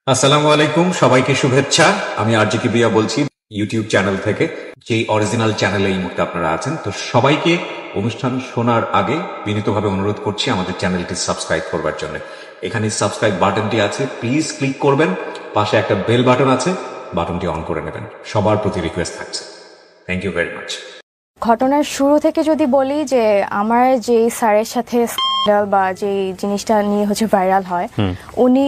আসসালামু আলাইকুম, সবাইকে শুভেচ্ছা। আমি আরজিকে বিয়া বলছি ইউটিউব চ্যানেল থেকে, যেই অরিজিনাল চ্যানেলে এই মুহূর্তে আপনারা আছেন। তো সবাইকে অনুষ্ঠান শোনার আগে বিনীতভাবে অনুরোধ করছি আমাদের চ্যানেলটি সাবস্ক্রাইব করবার জন্য। এখানে সাবস্ক্রাইব বাটনটি আছে, প্লিজ ক্লিক করবেন। পাশে একটা বেল বাটন আছে, বাটনটি অন করে নেবেন। সবার প্রতি রিকোয়েস্ট থাকছে। Thank you very much. ঘটনার শুরু থেকে যদি বলি যে আমার যে স্যারের সাথে স্ক্যান্ডাল বা যে জিনিসটা নিয়ে ভাইরাল হয়, উনি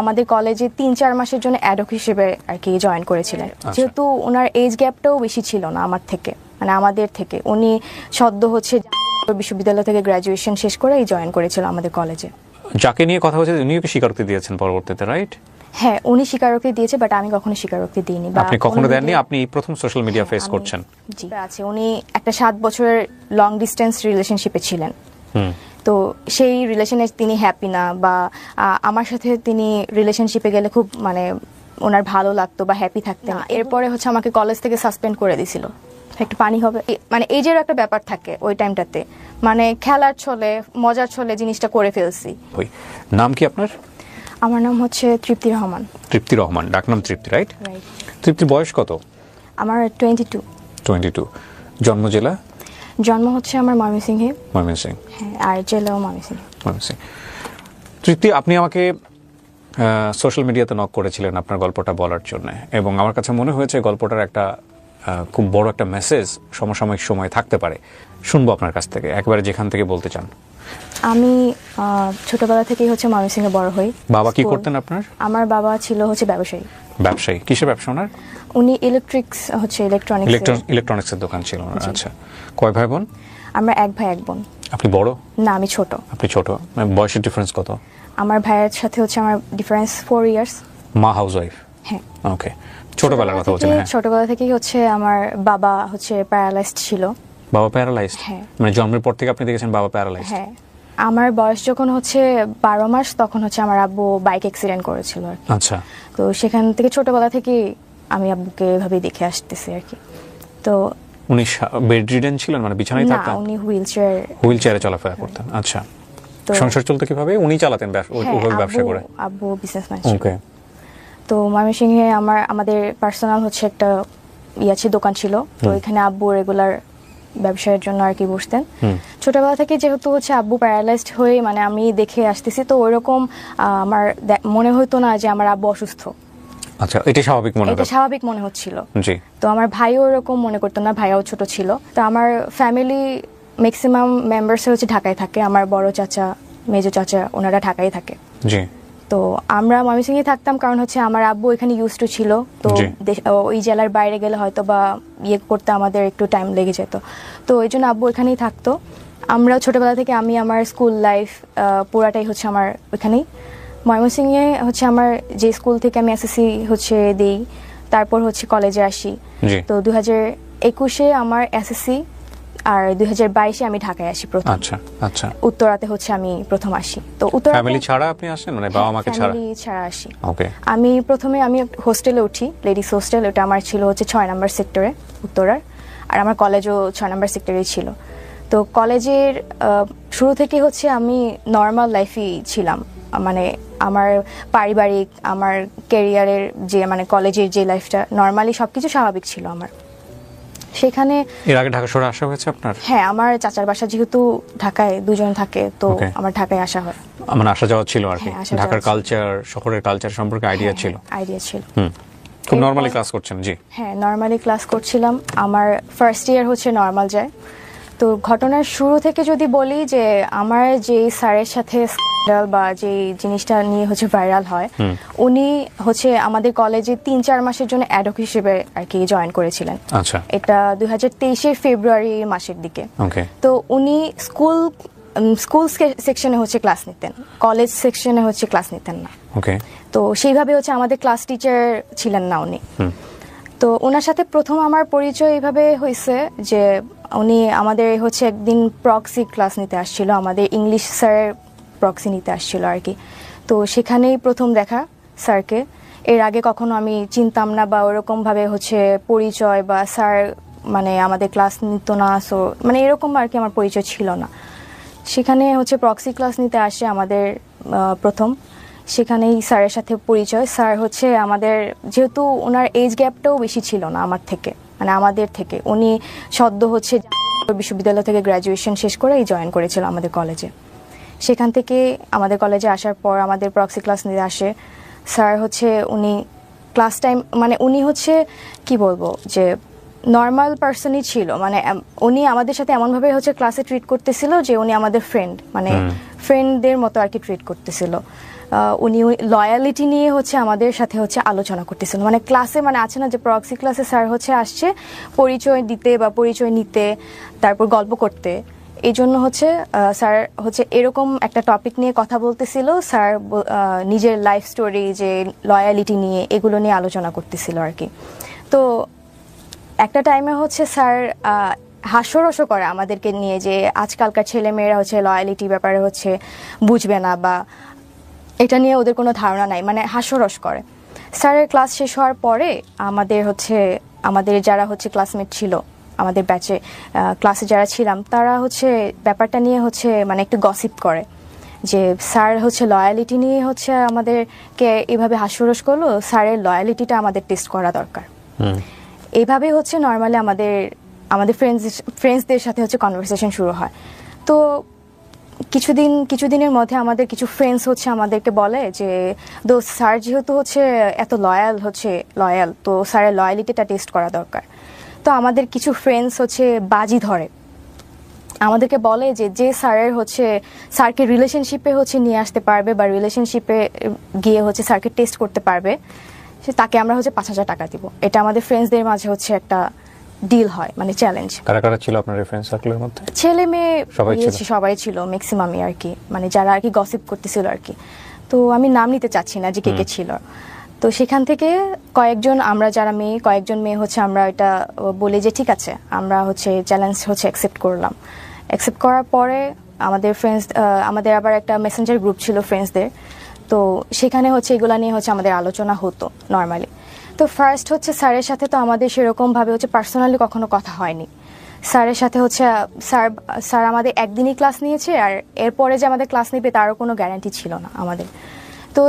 আমাদের কলেজে ৩-৪ মাসের জন্য অ্যাডহক হিসেবে আর কি জয়েন করেছিলেন। যেহেতু ওনার এজ গ্যাপটাও বেশি ছিল না আমার থেকে, মানে আমাদের থেকে। উনি সদ্য বিশ্ববিদ্যালয় থেকে গ্রাজুয়েশন শেষ করে জয়েন করেছিল আমাদের কলেজে। যাকে নিয়ে কথা হচ্ছে উনিও কি স্বীকারোক্তি দিয়েছেন পরবর্তীতে, রাইট? হ্যাঁ, উনি স্বীকারোক্তি দিয়েছে, বাট আমি কখনো স্বীকারোক্তি দিইনি। আপনি কখনো দেননি? আপনি প্রথম সোশ্যাল মিডিয়া ফেস করছেন। জি আছে। উনি একটা 7 বছরের লং ডিস্টেন্স রিলেশনশিপে ছিলেন। তো সেই রিলেশনে তিনি হ্যাপি না, বা আমার সাথে তিনি রিলেশনশিপে গেলে খুব মানে ওনার ভালো লাগতো বা হ্যাপি থাকতেন। এরপরে আমাকে কলেজ থেকে সাসপেন্ড করে দিয়েছিল। একটু পানি হবে, মানে এজের একটা ব্যাপার থাকে ওই টাইমটাতে, মানে খেলার ছলে মজার ছলে জিনিসটা করে ফেলছি। নাম কি আপনার? আমার নাম তৃপ্তি রহমান। তৃপ্তি রহমান, ডাকনাম তৃপ্তি, রাইট? তৃপ্তির বয়স কত? আমার 22। 22। জন্ম জেলা? জন্ম আমার ময়মনসিংহে। ময়মনসিং, হ্যাঁ, আর জেলাও ময়মনসিংহ। ময়মনসিং। তৃপ্তি, আপনি আমাকে সোশ্যাল মিডিয়াতে নক করেছিলেন আপনার গল্পটা বলার জন্য, এবং আমার কাছে মনে হয়েছে গল্পটার একটা খুব বড় একটা মেসেজ সমসাময়িক সময় থাকতে পারে। শুনবো আপনার কাছ থেকে, একবারে যেখান থেকে বলতে চান। আমি ছোটবেলা থেকেই ময়মনসিংহে বড় হই। বাবা কি করতেন আপনার? আমার বাবা ছিল ব্যবসায়ী। ব্যবসায়ী? কিসের ব্যবসা ওনার? উনি ইলেকট্রনিক্সের দোকান ছিল ওনার। আচ্ছা। কয় ভাই বোন? আমরা এক ভাই এক বোন। আপনি বড়? না, আমি ছোট। আপনি ছোট। বয়সের ডিফারেন্স কত? আমার ভাইয়ের সাথে আমার ডিফারেন্স 4 ইয়ার্স। মা হাউসওয়াইফ? হ্যাঁ। ওকে। ছোটবেলার কথা বলছেন? হ্যাঁ, ছোটবেলা থেকেই আমার বাবা প্যারালাইজড ছিল। বাবা প্যারালাইজড? হ্যাঁ। মানে জন্মের পর থেকে আপনি দেখেছেন বাবা প্যারালাইজড? হ্যাঁ। আমার বয়স যখন 12 মাস, তখন আমার আব্বু বাইক অ্যাক্সিডেন্ট করেছিল আর কি। আচ্ছা। তো সেখান থেকে ছোটবেলা থেকে আমি আব্বুকে এভাবেই দেখে আসতেছি আর কি। তো উনি বেডরিডেন ছিলেন, মানে বিছানায় থাকতেন? না, উনি হুইলচেয়ারে চলাফেরা করতেন। আচ্ছা। সংসার চলতো কিভাবে? উনি চালাতেন ওইভাবে ব্যবসা করে? আব্বু বিজনেসম্যান। ওকে। তো ময়মনসিংহে আমাদের পার্সোনাল একটা দোকান ছিল। তো এখানে আব্বু রেগুলার ব্যবসায়ের জন্য আর কি বসতেন। ছোটবেলা থেকে যেহেতু আব্বু প্যারালাইজড হয়ে মানে আমি দেখে আসতেছি, তো ওইরকম আমার মনে হতো না যে আমার আব্বু অসুস্থ। আচ্ছা, এটা স্বাভাবিক মনে হচ্ছিল। জি। তো আমার ভাইও ওরকম মনে করতো না, ভাইও ছোট ছিল। তো আমার ফ্যামিলি ম্যাক্সিমাম মেম্বার্স ঢাকায় থাকে। আমার বড় চাচা, মেজো চাচা, ওনারা ঢাকায় থাকে। জি। তো আমরা ময়মনসিংহে থাকতাম, কারণ আমার আব্বু এখানে ইউজড টু ছিল। তো ওই জেলার বাইরে গেলে হয়তো বা করতে আমাদের একটু টাইম লেগে যেত। তো এই জন্য আব্বু এখানেই থাকতো। আমরা ছোটবেলা থেকে আমি আমার স্কুল লাইফ পুরাটাই আমার ওইখানেই ময়মনসিংহে। আমার যে স্কুল থেকে আমি এসএসসি দেই, তারপর কলেজে আসি। তো 2021-এ আমার এসএসসি, আর 2022-এ আমি ঢাকায় আসি প্রথম। আচ্ছা আচ্ছা। উত্তরাতে আমি প্রথম আসি। তো ফ্যামিলি ছাড়া আপনি আসেন, মানে বাবা মাকে ছাড়া? ফ্যামিলি ছাড়া আসি। ওকে। আমি প্রথমে হোস্টেলে উঠি, লেডিস হোস্টেল। ওটা আমার ছিল 6 নম্বর সেক্টরে, উত্তরার। আর আমার কলেজও 6 নম্বর সেক্টরেই ছিল। তো কলেজের শুরু থেকে আমি নর্মাল লাইফই ছিলাম। মানে আমার পারিবারিক, আমার ক্যারিয়ারের যে মানে কলেজের যে লাইফটা, নর্মালি সবকিছু স্বাভাবিক ছিল আমার সেখানে। এর আগে ঢাকা শহরে আসা হয়েছে আপনার? হ্যাঁ, আমার চাচার বাসা যেহেতু ঢাকায়, দুজন থাকে, তো আমার ঢাকায় আসা হয়। মানে আসা যাওয়া ছিল আর কি। ঢাকার কালচার, শহরের কালচার সম্পর্কে আইডিয়া ছিল? খুব নরমালি ক্লাস করছেন? জি। হ্যাঁ, নরমালি ক্লাস করছিলাম। আমার ফার্স্ট ইয়ার নরমাল যায়। তো ঘটনার শুরু থেকে যদি বলি যে আমার যে স্যারের সাথে স্ক্যান্ডাল বা যে জিনিসটা নিয়ে ভাইরাল হয়, উনি আমাদের কলেজে 3-4 মাসের জন্য অ্যাডহক হিসেবে আর কি জয়েন করেছিলেন। আচ্ছা। এটা 2023-এর ফেব্রুয়ারি মাসের দিকে। ওকে। তো উনি স্কুল সেকশনে ক্লাস নিতেন, কলেজ সেকশনে ক্লাস নিতেন না। ওকে। তো সেইভাবে আমাদের ক্লাস টিচার ছিলেন না উনি। তো ওনার সাথে প্রথম আমার পরিচয় এইভাবে হয়েছে যে উনি আমাদের একদিন প্রক্সি ক্লাস নিতে আসছিল, আমাদের ইংলিশ স্যার প্রক্সি নিতে আসছিল আর কি। তো সেখানেই প্রথম দেখা স্যারকে। এর আগে কখনো আমি চিনতাম না, বা ওরকম ভাবে পরিচয় বা স্যার মানে আমাদের ক্লাস নিত না, সো মানে এরকম আর কি আমার পরিচয় ছিল না। সেখানে প্রক্সি ক্লাস নিতে আসে আমাদের প্রথম। সেখানেই স্যারের সাথে পরিচয়। স্যার হচ্ছে আমাদের, যেহেতু ওনার এজ গ্যাপটাও বেশি ছিল না আমার থেকে, মানে আমাদের থেকে, উনি সদ্য হচ্ছে বিশ্ববিদ্যালয় থেকে গ্র্যাজুয়েশন শেষ করেই জয়েন করেছিল আমাদের কলেজে। সেখান থেকে আমাদের কলেজে আসার পর আমাদের প্রক্সি ক্লাস নিতে আসে স্যার। হচ্ছে উনি ক্লাস টাইম, মানে উনি হচ্ছে কি বলবো, যে নর্মাল পার্সনই ছিল, মানে উনি আমাদের সাথে এমনভাবে হচ্ছে ক্লাসে ট্রিট করতেছিল যে উনি আমাদের ফ্রেন্ড, মানে ফ্রেন্ডদের মতো আর কি ট্রিট করতেছিল। উনি লয়ালিটি নিয়ে হচ্ছে আমাদের সাথে হচ্ছে আলোচনা করতেছিল, মানে ক্লাসে, মানে আছে না যে প্রক্সি ক্লাসে স্যার হচ্ছে আসছে পরিচয় দিতে বা পরিচয় নিতে, তারপর গল্প করতে। এই জন্য হচ্ছে স্যার হচ্ছে এরকম একটা টপিক নিয়ে কথা বলতেছিল। স্যার নিজের লাইফ স্টোরি, যে লয়ালিটি নিয়ে, এগুলো নিয়ে আলোচনা করতেছিল আর কি। তো একটা টাইমে হচ্ছে স্যার হাস্যরসও করে আমাদেরকে নিয়ে, যে আজকালকার ছেলে মেয়েরা হচ্ছে লয়ালিটি ব্যাপারে হচ্ছে বুঝবে না, বা এটা নিয়ে ওদের কোনো ধারণা নাই, মানে হাস্যরস করে। স্যারের ক্লাস শেষ হওয়ার পরে আমাদের যারা হচ্ছে ক্লাসমেট ছিল, আমাদের ব্যাচে ক্লাসে যারা ছিলাম, তারা হচ্ছে ব্যাপারটা নিয়ে হচ্ছে মানে একটু গসিপ করে, যে স্যার হচ্ছে লয়ালিটি নিয়ে হচ্ছে আমাদেরকে এভাবে হাস্যরস করলো, স্যারের লয়ালিটিটা আমাদের টেস্ট করা দরকার। এইভাবে হচ্ছে নর্মালি আমাদের ফ্রেন্ডসদের সাথে হচ্ছে কনভারসেশন শুরু হয়। তো কিছুদিনের মধ্যে আমাদের কিছু ফ্রেন্ডস হচ্ছে আমাদেরকে বলে যে দোস্ত, স্যার যেহেতু হচ্ছে এত লয়াল, তো স্যারের লয়ালিটিটা টেস্ট করা দরকার। তো আমাদের কিছু ফ্রেন্ডস হচ্ছে বাজি ধরে, আমাদেরকে বলে যে স্যারকে রিলেশনশিপে হচ্ছে নিয়ে আসতে পারবে, বা রিলেশনশিপে গিয়ে হচ্ছে স্যারকে টেস্ট করতে পারবে, তাকে আমরা হচ্ছে 5,000 টাকা দিব। এটা আমাদের ফ্রেন্ডসদের মাঝে হচ্ছে একটা ডিল হয়, মানে চ্যালেঞ্জ। কারা কারা ছিল আপনার ফ্রেন্ড সার্কেলের মধ্যে? ছেলে মেয়ে সবাই ছিল, ম্যাক্সিমামই আর কি, মানে যারা আর কি গসিপ করতেছিল আর কি। তো আমি নাম নিতে চাচ্ছি না যে কে কে ছিল। তো সেখান থেকে কয়েকজন মেয়ে হচ্ছে আমরা এটা বলি যে ঠিক আছে, আমরা হচ্ছে চ্যালেঞ্জ হচ্ছে অ্যাকসেপ্ট করলাম। অ্যাকসেপ্ট করার পরে আমাদের আবার একটা মেসেঞ্জার গ্রুপ ছিল ফ্রেন্ডসদের। তো সেখানে হচ্ছে এগুলা নিয়ে হচ্ছে আমাদের আলোচনা হতো নর্মালি। তো ফার্স্ট হচ্ছে স্যারের সাথে তো আমাদের সেরকম ভাবে হচ্ছে পার্সোনালি কখনো কথা হয়নি। স্যারের সাথে হচ্ছে স্যার আমাদের একদিনই ক্লাস নিয়েছে, আর এরপরে যে আমাদের ক্লাস নেবে তারও কোনো গ্যারান্টি ছিল না আমাদের। তো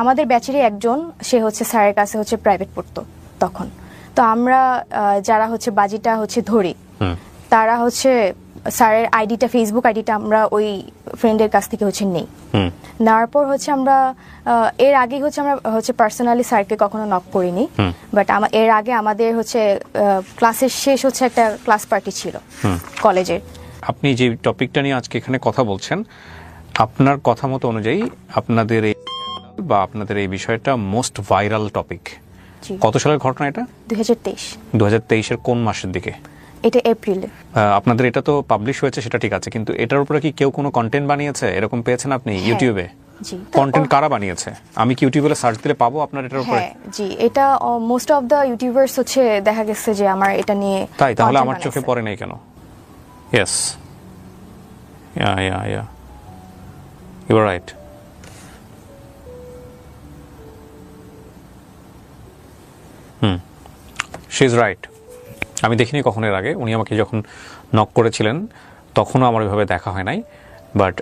আমাদের ব্যাচেরই একজন, সে হচ্ছে স্যারের কাছে হচ্ছে প্রাইভেট পড়তো তখন। তো আমরা যারা হচ্ছে বাজিটা হচ্ছে ধরি, তারা হচ্ছে স্যারের আইডিটা, ফেসবুক আইডিটা আমরা ওই ফ্রেন্ডের কাছ থেকে হচ্ছে নেই। নেওয়ার পর হচ্ছে আমরা এর আগে হচ্ছে আমরা হচ্ছে পার্সোনালি স্যারকে কখনো নক করিনি, বাট এর আগে আমাদের হচ্ছে ক্লাসের শেষ হচ্ছে একটা ক্লাস পার্টি ছিল কলেজের। আপনি যে টপিকটা নিয়ে আজকে এখানে কথা বলছেন, আপনার কথা মতো অনুযায়ী আপনাদের এই বিষয়টা মোস্ট ভাইরাল টপিক। কত সালের ঘটনা এটা? 2023 কোন মাসের দিকে? এটা এপ্রিলে। আপনাদের এটা তো পাবলিশ হয়েছে, সেটা ঠিক আছে, কিন্তু এটার উপরে কি কেউ কোনো কন্টেন্ট বানিয়েছে? এরকম পেয়েছেন আপনি ইউটিউবে? কন্টেন্ট কারা বানিয়েছে? আমি কি ইউটিউবে সার্চ দিলে পাবো আপনার এটার উপরে? জি, এটা মোস্ট অফ দা ইউটিউবার্স হচ্ছে দেখা গেছে যে আমার এটা নিয়ে। তাই? তাহলে আমার চোখে পড়ে নাই কেন? Yes, yeah you are right. She is right. আমি দেখিনি কখনো এর আগে। উনি আমাকে যখন নক করেছিলেন তখনও আমার ওইভাবে দেখা হয় নাই, বাট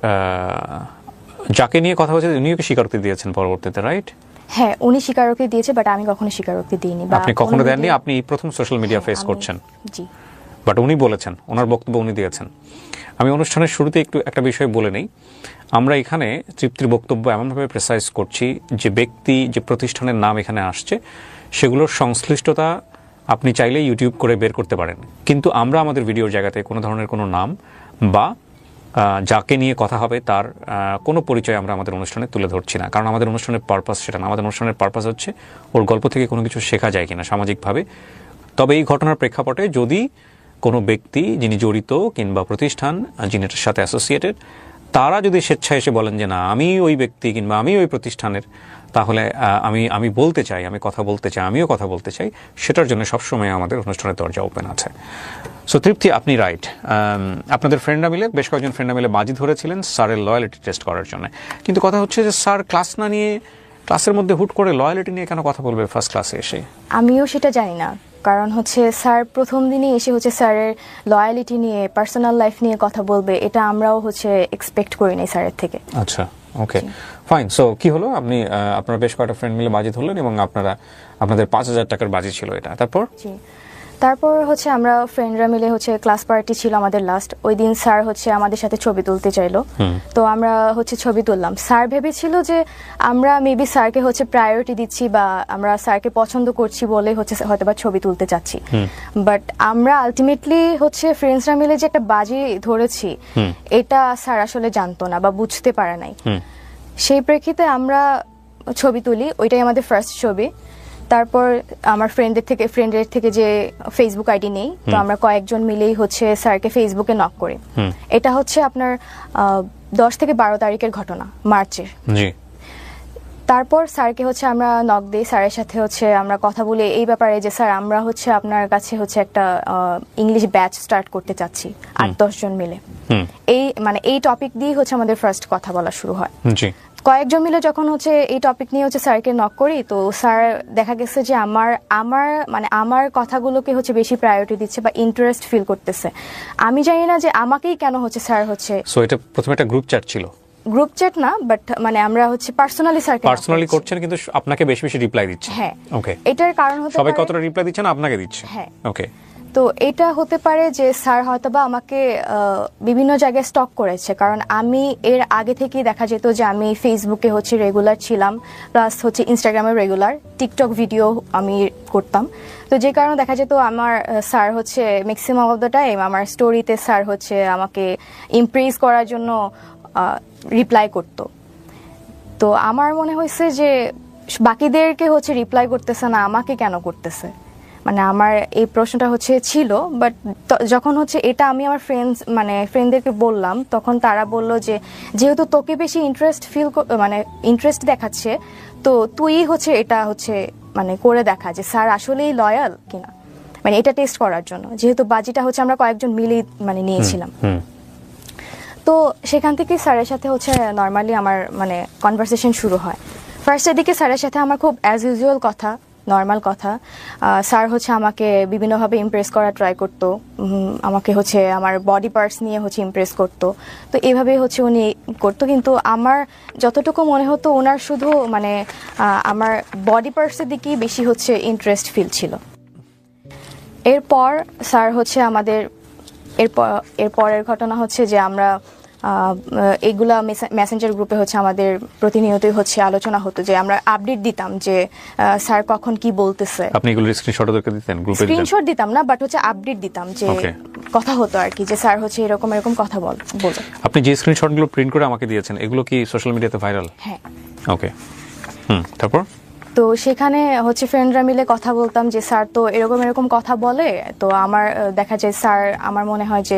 যাকে নিয়ে কথা হচ্ছে উনিও কি স্বীকারোক্তি দিয়েছেন পরবর্তীতে, রাইট? হ্যাঁ, উনি স্বীকারোক্তি দিয়েছে, বাট আমি কখনো স্বীকারোক্তি দিইনি। আপনি কখনো দেননি? আপনি প্রথম সোশ্যাল মিডিয়া ফেস করছেন। জি, বাট উনি বলেছেন, ওনার বক্তব্য উনি দিয়েছেন। আমি অনুষ্ঠানের শুরুতে একটা বিষয় বলে নেই। আমরা এখানে তৃপ্তির বক্তব্য এমনভাবে প্রেসাইজ করছি যে ব্যক্তি, যে প্রতিষ্ঠানের নাম এখানে আসছে, সেগুলোর সংশ্লিষ্টতা আপনি চাইলে ইউটিউব করে বের করতে পারেন, কিন্তু আমরা আমাদের ভিডিওর জায়গাতে কোনো ধরনের কোনো নাম বা যাকে নিয়ে কথা হবে তার কোনো পরিচয় আমরা আমাদের অনুষ্ঠানে তুলে ধরছি না, কারণ আমাদের অনুষ্ঠানের পারপাস সেটা না। আমাদের অনুষ্ঠানের পারপাস হচ্ছে ওর গল্প থেকে কোনো কিছু শেখা যায় কিনা সামাজিকভাবে। তবে এই ঘটনার প্রেক্ষাপটে যদি কোনো ব্যক্তি যিনি জড়িত কিংবা প্রতিষ্ঠান যিনি এটার সাথে অ্যাসোসিয়েটেড, তারা যদি স্বেচ্ছায় এসে বলেন যে না আমি ওই ব্যক্তি কিংবা আমি ওই প্রতিষ্ঠানের, তাহলে আমি বলতে চাই, আমি কথা বলতে চাই, আমিও কথা বলতে চাই, সেটার জন্য সবসময় আমাদের অনুষ্ঠানের দরজা ওপেন আছে। সো তৃপ্তি, আপনি রাইট। আপনাদের ফ্রেন্ডরা মিলে, বেশ কয়েকজন ফ্রেন্ডরা মিলে বাজি ধরেছিলেন স্যারের লয়ালিটি টেস্ট করার জন্য, কিন্তু কথা হচ্ছে যে স্যার ক্লাস না নিয়ে, ক্লাসের মধ্যে হুট করে লয়ালিটি নিয়ে কেন কথা বলবে ফার্স্ট ক্লাসে এসে? আমিও সেটা জানি না, কারণ হচ্ছে স্যার প্রথম দিনে এসে হচ্ছে স্যারের লয়ালিটি নিয়ে, পার্সোনাল লাইফ নিয়ে কথা বলবে, এটা আমরাও হচ্ছে এক্সপেক্ট করি নাই স্যারের থেকে। আচ্ছা, ওকে ফাইন। সো কি হলো, আপনি আপনারা বেশ কয়েকটা ফ্রেন্ড মিলে বাজি ধরলেন এবং আপনাদের 5,000 টাকার বাজি ছিল এটা, তারপর? জি, তারপর হচ্ছে আমরা ফ্রেন্ডরা মিলে হচ্ছে ক্লাস পার্টি ছিল আমাদের লাস্ট, ওই দিন স্যার হচ্ছে আমাদের সাথে ছবি তুলতে চাইলো, তো আমরা হচ্ছে ছবি তুললাম। স্যার ভেবেছিল যে আমরা মেবি স্যারকে হচ্ছে প্রায়োরিটি দিচ্ছি বা আমরা স্যারকে পছন্দ করছি বলে হচ্ছে হয়তো বা ছবি তুলতে চাচ্ছি, বাট আমরা আলটিমেটলি হচ্ছে ফ্রেন্ডসরা মিলে যে একটা বাজি ধরেছি এটা স্যার আসলে জানতো না বা বুঝতে পারে নাই। সেই প্রেক্ষিতে আমরা ছবি তুলি, ওইটাই আমাদের ফার্স্ট ছবি। তারপর আমার ফ্রেন্ডের থেকে যে ফেসবুক আইডি নেই, তো আমরা কয়েকজন মিলেই হচ্ছে স্যারকে ফেসবুকে নক করি। এটা হচ্ছে আপনার 10 থেকে 12 তারিখের ঘটনা, মার্চের। জি। তারপর স্যারকে হচ্ছে আমরা নক দিই, স্যারের সাথে হচ্ছে আমরা কথা বলি এই ব্যাপারে যে স্যার আমরা হচ্ছে আপনার কাছে হচ্ছে একটা ইংলিশ ব্যাচ স্টার্ট করতে চাচ্ছি 8-10 জন মিলে। এই টপিক দিয়ে হচ্ছে আমাদের ফার্স্ট কথা বলা শুরু হয়। জি। কয়েকজন মিলে যখন হচ্ছে এই টপিক নিয়ে হচ্ছে স্যারকে নক করি, তো স্যার দেখা গেছে যে আমার কথাগুলোকে হচ্ছে বেশি প্রায়োরিটি দিচ্ছে বা ইন্টারেস্ট ফিল করতেছে। আমি জানি না যে আমাকেই কেন হচ্ছে স্যার হচ্ছে। সো এটা প্রথমে একটা গ্রুপ চ্যাট ছিল? গ্রুপ চ্যাট না, বাট আমরা হচ্ছে পার্সোনালি করছেন, কিন্তু আপনাকে বেশি বেশি রিপ্লাই দিচ্ছে। হ্যাঁ, ওকে। এটার কারণ হতে সবাই কতটা রিপ্লাই দিচ্ছেন আপনাকে দিচ্ছে? হ্যাঁ, ওকে। তো এটা হতে পারে যে স্যার হয়তোবা আমাকে বিভিন্ন জায়গায় স্টক করেছে, কারণ আমি এর আগে থেকেই দেখা যেত যে আমি ফেসবুকে হচ্ছে রেগুলার ছিলাম, প্লাস হচ্ছে ইনস্টাগ্রামে রেগুলার, টিকটক ভিডিও আমি করতাম। তো যে কারণে দেখা যেত আমার স্যার হচ্ছে ম্যাক্সিমাম অফ দ্য টাইম আমার স্টোরিতে স্যার হচ্ছে আমাকে ইমপ্রেস করার জন্য রিপ্লাই করতো। তো আমার মনে হয়েছে যে বাকিদেরকে হচ্ছে রিপ্লাই করতেছে না, আমাকে কেন করতেছে, আমার এই প্রশ্নটা হচ্ছে ছিল। বাট যখন হচ্ছে এটা আমি আমার ফ্রেন্ডদেরকে বললাম, তখন তারা বলল যে যেহেতু তোকে বেশি ইন্টারেস্ট দেখাচ্ছে, তো তুই হচ্ছে এটা হচ্ছে করে দেখা যে স্যার আসলেই লয়াল কিনা, এটা টেস্ট করার জন্য, যেহেতু বাজিটা হচ্ছে আমরা কয়েকজন মিলেই নিয়েছিলাম। তো সেখান থেকে স্যারের সাথে হচ্ছে নর্মালি আমার কনভারসেশন শুরু হয়। ফার্স্টের দিকে স্যারের সাথে আমার খুব অ্যাজ ইউজুয়াল কথা, নর্মাল কথা। স্যার হচ্ছে আমাকে বিভিন্নভাবে ইমপ্রেস করা ট্রাই করতো, আমাকে হচ্ছে আমার বডি পার্টস নিয়ে হচ্ছে ইমপ্রেস করতো। তো এইভাবেই হচ্ছে উনি করতো, কিন্তু আমার যতটুকু মনে হতো ওনার শুধু আমার বডি পার্টসের দিকেই বেশি হচ্ছে ইন্টারেস্ট ফিল ছিল। এরপর স্যার হচ্ছে আমাদের এরপরের ঘটনা হচ্ছে যে আমরা এইগুলা মেসেঞ্জার গ্রুপে হচ্ছে আমাদের প্রতিনিয়তই হচ্ছে আলোচনা হতো, যে আমরা আপডেট দিতাম যে স্যার কখন কি বলতেছে। আপনি এগুলো স্ক্রিনশটও দিতেন? গ্রুপে স্ক্রিনশট দিতাম না, বাট হচ্ছে আপডেট দিতাম যে কথা হতো আর কি, যে স্যার হচ্ছে এরকম কথা বলে। আপনি যে স্ক্রিনশটগুলো প্রিন্ট করে আমাকে দিয়েছেন এগুলো কি সোশ্যাল মিডিয়াতে ভাইরাল? হ্যাঁ। ওকে। তারপর? তো সেখানে হচ্ছে ফ্রেন্ডরা মিলে কথা বলতাম যে স্যার তো এরকম কথা বলে, তো আমার দেখা যায় স্যার আমার মনে হয় যে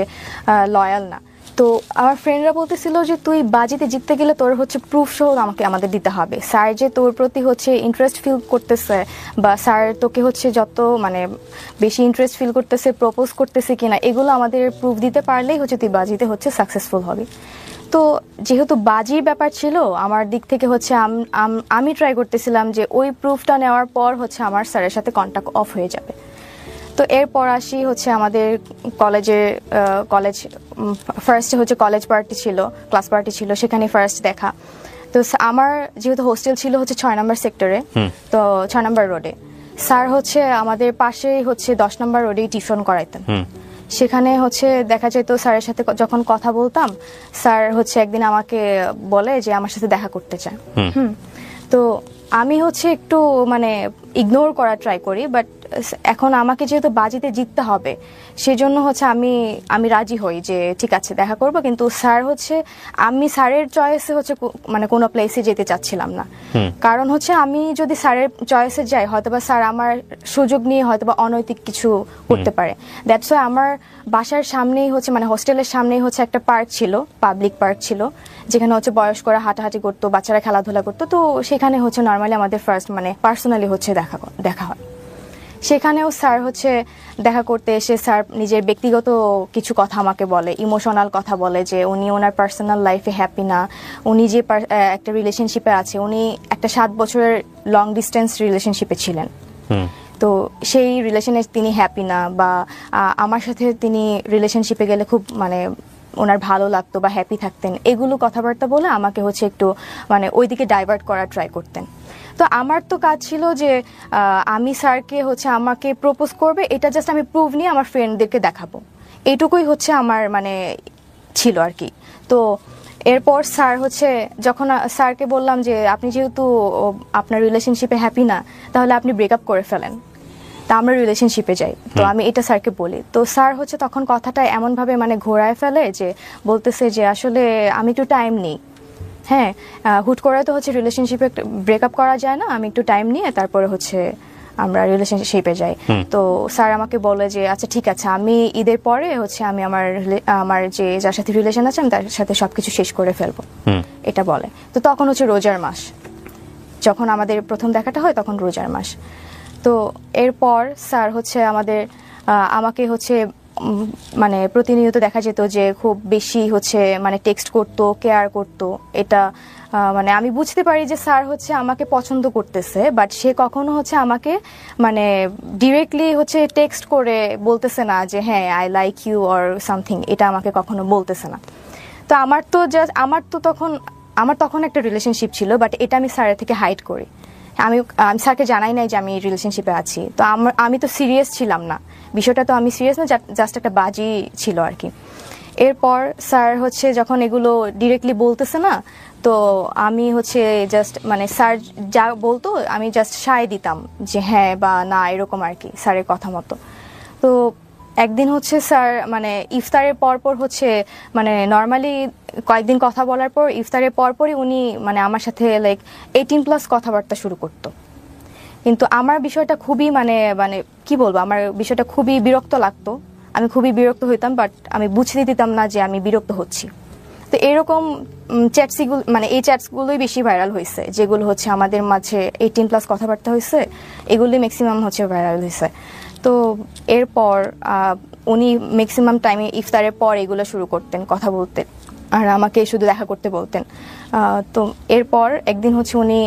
লয়াল না। তো আমার ফ্রেন্ডরা বলতেছিল যে তুই বাজিতে জিততে গেলে তোর হচ্ছে প্রুফ সহ আমাদের দিতে হবে, স্যার যে তোর প্রতি হচ্ছে ইন্টারেস্ট ফিল করতেছে বা স্যার তোকে হচ্ছে যত বেশি ইন্টারেস্ট ফিল করতেছে, প্রপোজ করতেছে কিনা, এগুলো আমাদের প্রুফ দিতে পারলেই হচ্ছে তুই বাজিতে হচ্ছে সাকসেসফুল হবি। তো যেহেতু বাজির ব্যাপার ছিল আমার দিক থেকে হচ্ছে আমি ট্রাই করতেছিলাম যে ওই প্রুফটা নেওয়ার পর হচ্ছে আমার স্যারের সাথে কন্ট্যাক্ট অফ হয়ে যাবে। তো এরপর আসি হচ্ছে আমাদের কলেজ ফার্স্টে হচ্ছে কলেজ পার্টি ছিল, ক্লাস পার্টি ছিল, সেখানে ফার্স্ট দেখা। তো আমার যেহেতু হোস্টেল ছিল হচ্ছে 6 নম্বর সেক্টরে, তো 6 নম্বর রোডে, স্যার হচ্ছে আমাদের পাশেই হচ্ছে 10 নম্বর রোডেই টিউশন করাইতেন। সেখানে হচ্ছে দেখা যেত স্যারের সাথে যখন কথা বলতাম, স্যার হচ্ছে একদিন আমাকে বলে যে আমার সাথে দেখা করতে চায়। তো আমি হচ্ছে একটু ইগনোর করা ট্রাই করি, বাট এখন আমাকে যেহেতু বাজিতে জিততে হবে সেজন্য হচ্ছে আমি রাজি হই যে ঠিক আছে দেখা করব, কিন্তু স্যার হচ্ছে আমি স্যারের চয়েসে হচ্ছে কোনো প্লেসে যেতে চাচ্ছিলাম না। কারণ হচ্ছে আমি যদি স্যারের চয়েসে যাই হয়তোবা স্যার আমার সুযোগ নিয়ে হয়তোবা অনৈতিক কিছু করতে পারে। দ্যাটস ওয়াই আমার বাসার সামনেই হচ্ছে হোস্টেলের সামনেই হচ্ছে একটা পার্ক ছিল, পাবলিক পার্ক ছিল, যেখানে হচ্ছে বয়স্করা হাঁটাহাঁটি করতো, বাচ্চারা খেলাধুলা করতো। তো সেখানে হচ্ছে নর্মালি আমাদের ফার্স্ট পার্সোনালি হচ্ছে দেখা হয়। সেখানেও স্যার হচ্ছে দেখা করতে এসে স্যার নিজের ব্যক্তিগত কিছু কথা আমাকে বলে, ইমোশনাল কথা বলে, যে উনি ওনার পার্সোনাল লাইফে হ্যাপি না, উনি যে একটা রিলেশনশিপে আছে, উনি একটা 7 বছরের লং ডিস্টেন্স রিলেশনশিপে ছিলেন, তো সেই রিলেশনে তিনি হ্যাপি না, বা আমার সাথে তিনি রিলেশনশিপে গেলে খুব ওনার ভালো লাগতো বা হ্যাপি থাকতেন, এগুলো কথাবার্তা বলে আমাকে হচ্ছে একটু মানে ওইদিকে ডাইভার্ট করার ট্রাই করতেন। তো আমার তো কাজ ছিল যে আমি স্যারকে হচ্ছে আমাকে প্রপোজ করবে, এটা জাস্ট আমি প্রুভ নিয়ে আমার ফ্রেন্ডদেরকে দেখাবো, এইটুকুই হচ্ছে আমার মানে ছিল আর কি। তো এরপর স্যার হচ্ছে যখন স্যারকে বললাম যে আপনি যেহেতু আপনার রিলেশনশিপে হ্যাপি না, তাহলে আপনি ব্রেকআপ করে ফেলেন, তা আমরা রিলেশনশিপে যাই। তো আমি এটা স্যারকে বলি, তো স্যার হচ্ছে তখন কথাটা এমনভাবে মানে ঘোরায় ফেলে যে বলতেছে যে আসলে আমি একটু টাইম নিই, হ্যাঁ হুট করে তো হচ্ছে রিলেশনশিপে ব্রেকআপ করা যায় না, আমি একটু টাইম নিয়ে তারপরে হচ্ছে আমরা রিলেশনশিপে যাই। তো স্যার আমাকে বলে যে আচ্ছা ঠিক আছে, আমি ঈদের পরে হচ্ছে আমি আমার যে যার সাথে রিলেশন আছে আমি তার সাথে সবকিছু শেষ করে ফেলবো, এটা বলে। তো তখন হচ্ছে রোজার মাস, যখন আমাদের প্রথম দেখাটা হয় তখন রোজার মাস। তো এরপর স্যার হচ্ছে আমাকে হচ্ছে মানে প্রতিনিয়ত দেখা যেত যে খুব বেশি হচ্ছে মানে টেক্সট করতো, কেয়ার করতো। এটা মানে আমি বুঝতে পারি যে স্যার হচ্ছে আমাকে পছন্দ করতেছে, বাট সে কখনো হচ্ছে আমাকে মানে ডিরেক্টলি হচ্ছে টেক্সট করে বলতেছে না যে হ্যাঁ I like you or something, এটা আমাকে কখনো বলতেছে না। তো আমার তখন একটা রিলেশনশিপ ছিল, বাট এটা আমি স্যারের থেকে হাইড করি। আমি স্যারকে জানাই নাই যে আমি রিলেশনশিপে আছি। তো আমি তো সিরিয়াস ছিলাম না, বিষয়টা তো আমি সিরিয়াস না, জাস্ট একটা বাজি ছিল আর কি। এরপর স্যার হচ্ছে যখন এগুলো ডিরেক্টলি বলতেছে না, তো আমি হচ্ছে জাস্ট মানে স্যার যা বলতো আমি জাস্ট সায় দিতাম যে হ্যাঁ বা না, এরকম আর কি স্যারের কথা মতো। তো একদিন হচ্ছে স্যার মানে ইফতারের পরপর হচ্ছে মানে নর্মালি কয়েকদিন কথা বলার পর ইফতারের পরপরই উনি মানে আমার সাথে লাইক 18+ কথাবার্তা শুরু করতো। কিন্তু আমার বিষয়টা খুবই মানে মানে কি বলবো, আমার বিষয়টা খুবই বিরক্ত লাগতো, আমি খুবই বিরক্ত হইতাম, বাট আমি বুঝতে দিতাম না যে আমি বিরক্ত হচ্ছি। তো এরকম এই চ্যাটসগুলোই বেশি ভাইরাল হয়েছে, যেগুলো হচ্ছে আমাদের মাঝে 18+ কথাবার্তা হয়েছে, এগুলোই ম্যাক্সিমাম হচ্ছে ভাইরাল হয়েছে। তো এরপর উনি ম্যাক্সিমাম টাইমে ইফতারের পর এগুলো শুরু করতেন কথা বলতে, আর আমাকে শুধু দেখা করতে বলতেন। তো এরপর একদিন হচ্ছে উনি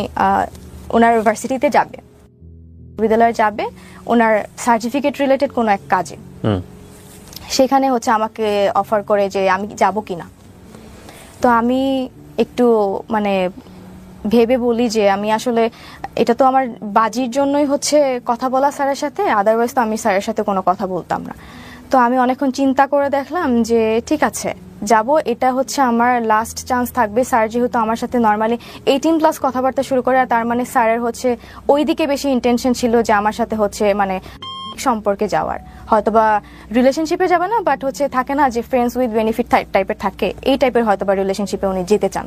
ওনার ভার্সিটিতে যাবে, বিদ্যালয়ে যাবে ওনার সার্টিফিকেট রিলেটেড কোনো এক কাজে। সেখানে হচ্ছে আমাকে অফার করে যে আমি যাব কিনা। তো আমি একটু মানে ভেবে বলি যে আমি আসলে এটা তো আমার বাজির জন্যই হচ্ছে কথা বলা স্যারের সাথে, আদারওয়াইজ তো আমি স্যারের সাথে কোনো কথা বলতাম না। তো আমি অনেকক্ষণ চিন্তা করে দেখলাম যে ঠিক আছে যাব, এটা হচ্ছে আমার লাস্ট চান্স থাকবে। স্যার যেহেতু আমার সাথে নর্মালি 18+ কথাবার্তা শুরু করে, আর তার মানে স্যারের হচ্ছে ওইদিকে বেশি ইন্টেনশন ছিল যে আমার সাথে হচ্ছে মানে সম্পর্কে যাওয়ার, হয়তোবা রিলেশনশিপে যাবে না, বাট হচ্ছে থাকে না যে ফ্রেন্ডস উইথ বেনিফিট টাইপের থাকে, এই টাইপের হয়তোবা রিলেশনশিপে উনি যেতে চান।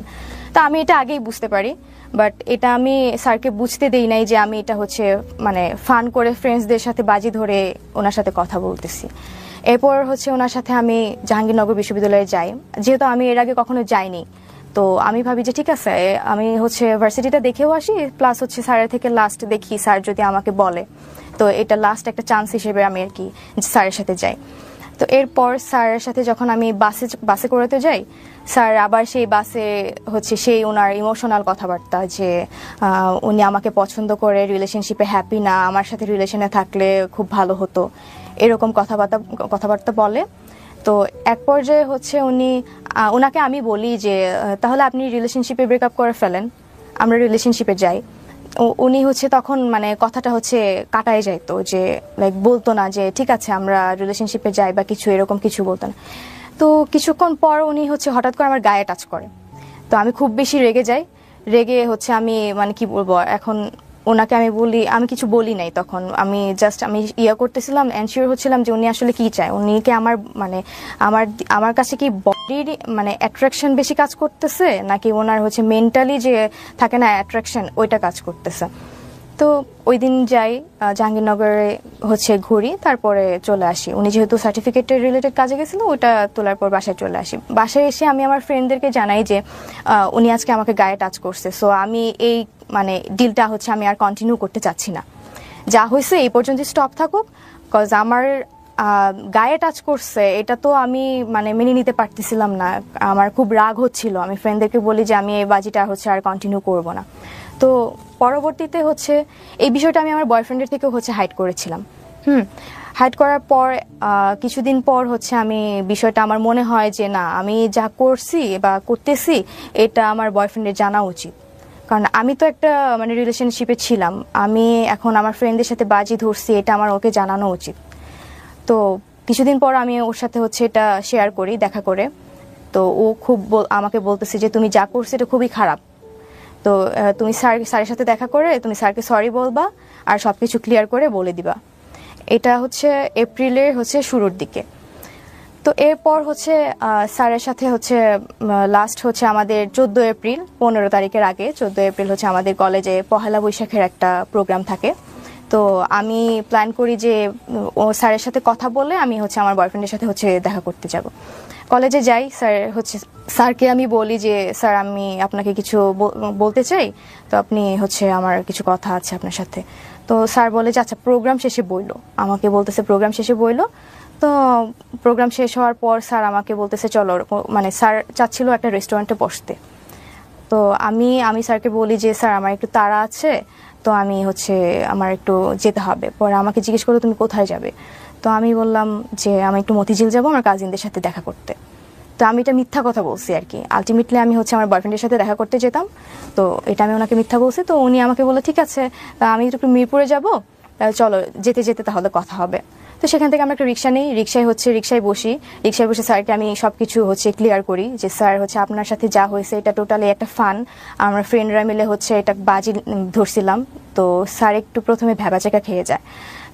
তো আমি এটা আগেই বুঝতে পারি, বাট এটা আমি স্যারকে বুঝতে দেই নাই যে আমি এটা হচ্ছে মানে ফান করে ফ্রেন্ডসদের সাথে বাজি ধরে ওনার সাথে কথা বলতেছি। এরপর হচ্ছে ওনার সাথে আমি জাহাঙ্গীরনগর বিশ্ববিদ্যালয়ে যাই, যেহেতু আমি এর আগে কখনো যাইনি। তো আমি ভাবি যে ঠিক আছে আমি হচ্ছে ভার্সিটিটা দেখেও আসি, প্লাস হচ্ছে স্যারের থেকে লাস্ট দেখি স্যার যদি আমাকে বলে, তো এটা লাস্ট একটা চান্স হিসেবে আমি আর কি স্যারের সাথে যাই। তো এরপর স্যারের সাথে যখন আমি বাসে করেতে যাই, স্যার আবার সেই বাসে হচ্ছে সেই ওনার ইমোশনাল কথাবার্তা যে উনি আমাকে পছন্দ করে, রিলেশনশিপে হ্যাপি না, আমার সাথে রিলেশনে থাকলে খুব ভালো হতো, এরকম কথাবার্তা বলে। তো এক পর্যায়ে হচ্ছে ওনাকে আমি বলি যে তাহলে আপনি রিলেশনশিপে ব্রেকআপ করে ফেলেন, আমরা রিলেশনশিপে যাই। উনি হচ্ছে তখন মানে কথাটা হচ্ছে কাটায় যাইতো, যে লাইক বলতো না যে ঠিক আছে আমরা রিলেশনশিপে যাই বা কিছু, এরকম কিছু বলতো না। তো কিছুক্ষণ পর উনি হচ্ছে হঠাৎ করে আমার গায়ে টাচ করে। তো আমি খুব বেশি রেগে যাই, রেগে হচ্ছে আমি মানে কি বলবো, এখন ওনাকে আমি কিছু বলি নাই। তখন আমি করতেছিলাম, এনশিওর হচ্ছিলাম যে উনি আসলে কি চায়, উনিকে আমার কাছে কি বডির মানে অ্যাট্রাকশন বেশি কাজ করতেছে, নাকি ওনার হচ্ছে মেন্টালি যে থাকে না অ্যাট্রাকশন, ওইটা কাজ করতেছে। তো ওই দিন যাই জাহাঙ্গীরনগরে হচ্ছে ঘুরি, তারপরে চলে আসি। উনি যেহেতু সার্টিফিকেটের রিলেটেড কাজে গেছিল, ওইটা তোলার পর বাসায় চলে আসি। বাসায় এসে আমি আমার ফ্রেন্ডদেরকে জানাই যে উনি আজকে আমাকে গায়ে টাচ করছে, সো আমি এই মানে ডিলটা হচ্ছে আমি আর কন্টিনিউ করতে চাচ্ছি না, যা হয়েছে এই পর্যন্ত স্টপ থাকুক, কজ আমার গায়ে টাচ করছে এটা তো আমি মানে মেনে নিতে পারতেছিলাম না, আমার খুব রাগ হচ্ছিল। আমি ফ্রেন্ডদেরকে বলি যে আমি এই বাজিটা হচ্ছে আর কন্টিনিউ করব না। তো পরবর্তীতে হচ্ছে এই বিষয়টা আমি আমার বয়ফ্রেন্ডের থেকে হচ্ছে হাইড করেছিলাম হাইড করার পর কিছুদিন পর হচ্ছে আমি বিষয়টা আমার মনে হয় যে না, আমি যা করছি বা করতেছি এটা আমার বয়ফ্রেন্ডের জানা উচিত। কারণ আমি তো একটা মানে রিলেশনশিপে ছিলাম, আমি এখন আমার ফ্রেন্ডদের সাথে বাজি ধরছি, এটা আমার ওকে জানানো উচিত। তো কিছুদিন পর আমি ওর সাথে হচ্ছে এটা শেয়ার করি দেখা করে। তো ও খুব আমাকে বলতেছে যে তুমি যা করছো এটা খুবই খারাপ, তো তুমি স্যারের সাথে দেখা করে তুমি স্যারকে সরি বলবা আর সবকিছু ক্লিয়ার করে বলে দিবা। এটা হচ্ছে এপ্রিলের হচ্ছে শুরুর দিকে। তো এরপর হচ্ছে স্যারের সাথে হচ্ছে লাস্ট হচ্ছে আমাদের 14 এপ্রিল, 15 তারিখের আগে 14 এপ্রিল হচ্ছে আমাদের কলেজে পহেলা বৈশাখের একটা প্রোগ্রাম থাকে। তো আমি প্ল্যান করি যে ও স্যারের সাথে কথা বলে আমি হচ্ছে আমার বয়ফ্রেন্ডের সাথে হচ্ছে দেখা করতে যাব। কলেজে যাই, স্যারকে আমি বলি যে স্যার আমি আপনাকে কিছু বলতে চাই, তো আপনি হচ্ছে আমার কিছু কথা আছে আপনার সাথে। তো স্যার বলে যে আচ্ছা প্রোগ্রাম শেষে বইলো, আমাকে বলতেছে প্রোগ্রাম শেষে বইলো। তো প্রোগ্রাম শেষ হওয়ার পর স্যার আমাকে বলতেছে চলো, মানে স্যার চাচ্ছিল একটা রেস্টুরেন্টে বসতে। তো আমি স্যারকে বলি যে স্যার আমার একটু তাড়া আছে, তো আমি হচ্ছে আমার একটু যেতে হবে। পরে আমাকে জিজ্ঞেস করলো তুমি কোথায় যাবে, তো আমি বললাম যে আমি একটু মতিঝিল যাবো আমার কাজিনদের সাথে দেখা করতে। তো আমি এটা মিথ্যা কথা বলছি আর কি, আলটিমেটলি আমি হচ্ছে আমার বয়ফ্রেন্ডের সাথে দেখা করতে যেতাম। তো এটা আমি ওনাকে মিথ্যা বলছি। তো উনি আমাকে বললো ঠিক আছে আমি একটু মিরপুরে যাবো, চলো যেতে যেতে তাহলে কথা হবে। তো সেখান থেকে আমরা একটা রিক্সা নিই, রিক্সায় বসি, রিক্সায় বসে স্যারকে আমি সবকিছু হচ্ছে ক্লিয়ার করি যে স্যার হচ্ছে আপনার সাথে যা হয়েছে এটা টোটালি একটা ফান, আমরা ফ্রেন্ডরা মিলে হচ্ছে এটা বাজি ধরছিলাম। তো স্যার একটু প্রথমে ভ্যাবাচাকা খেয়ে যায়,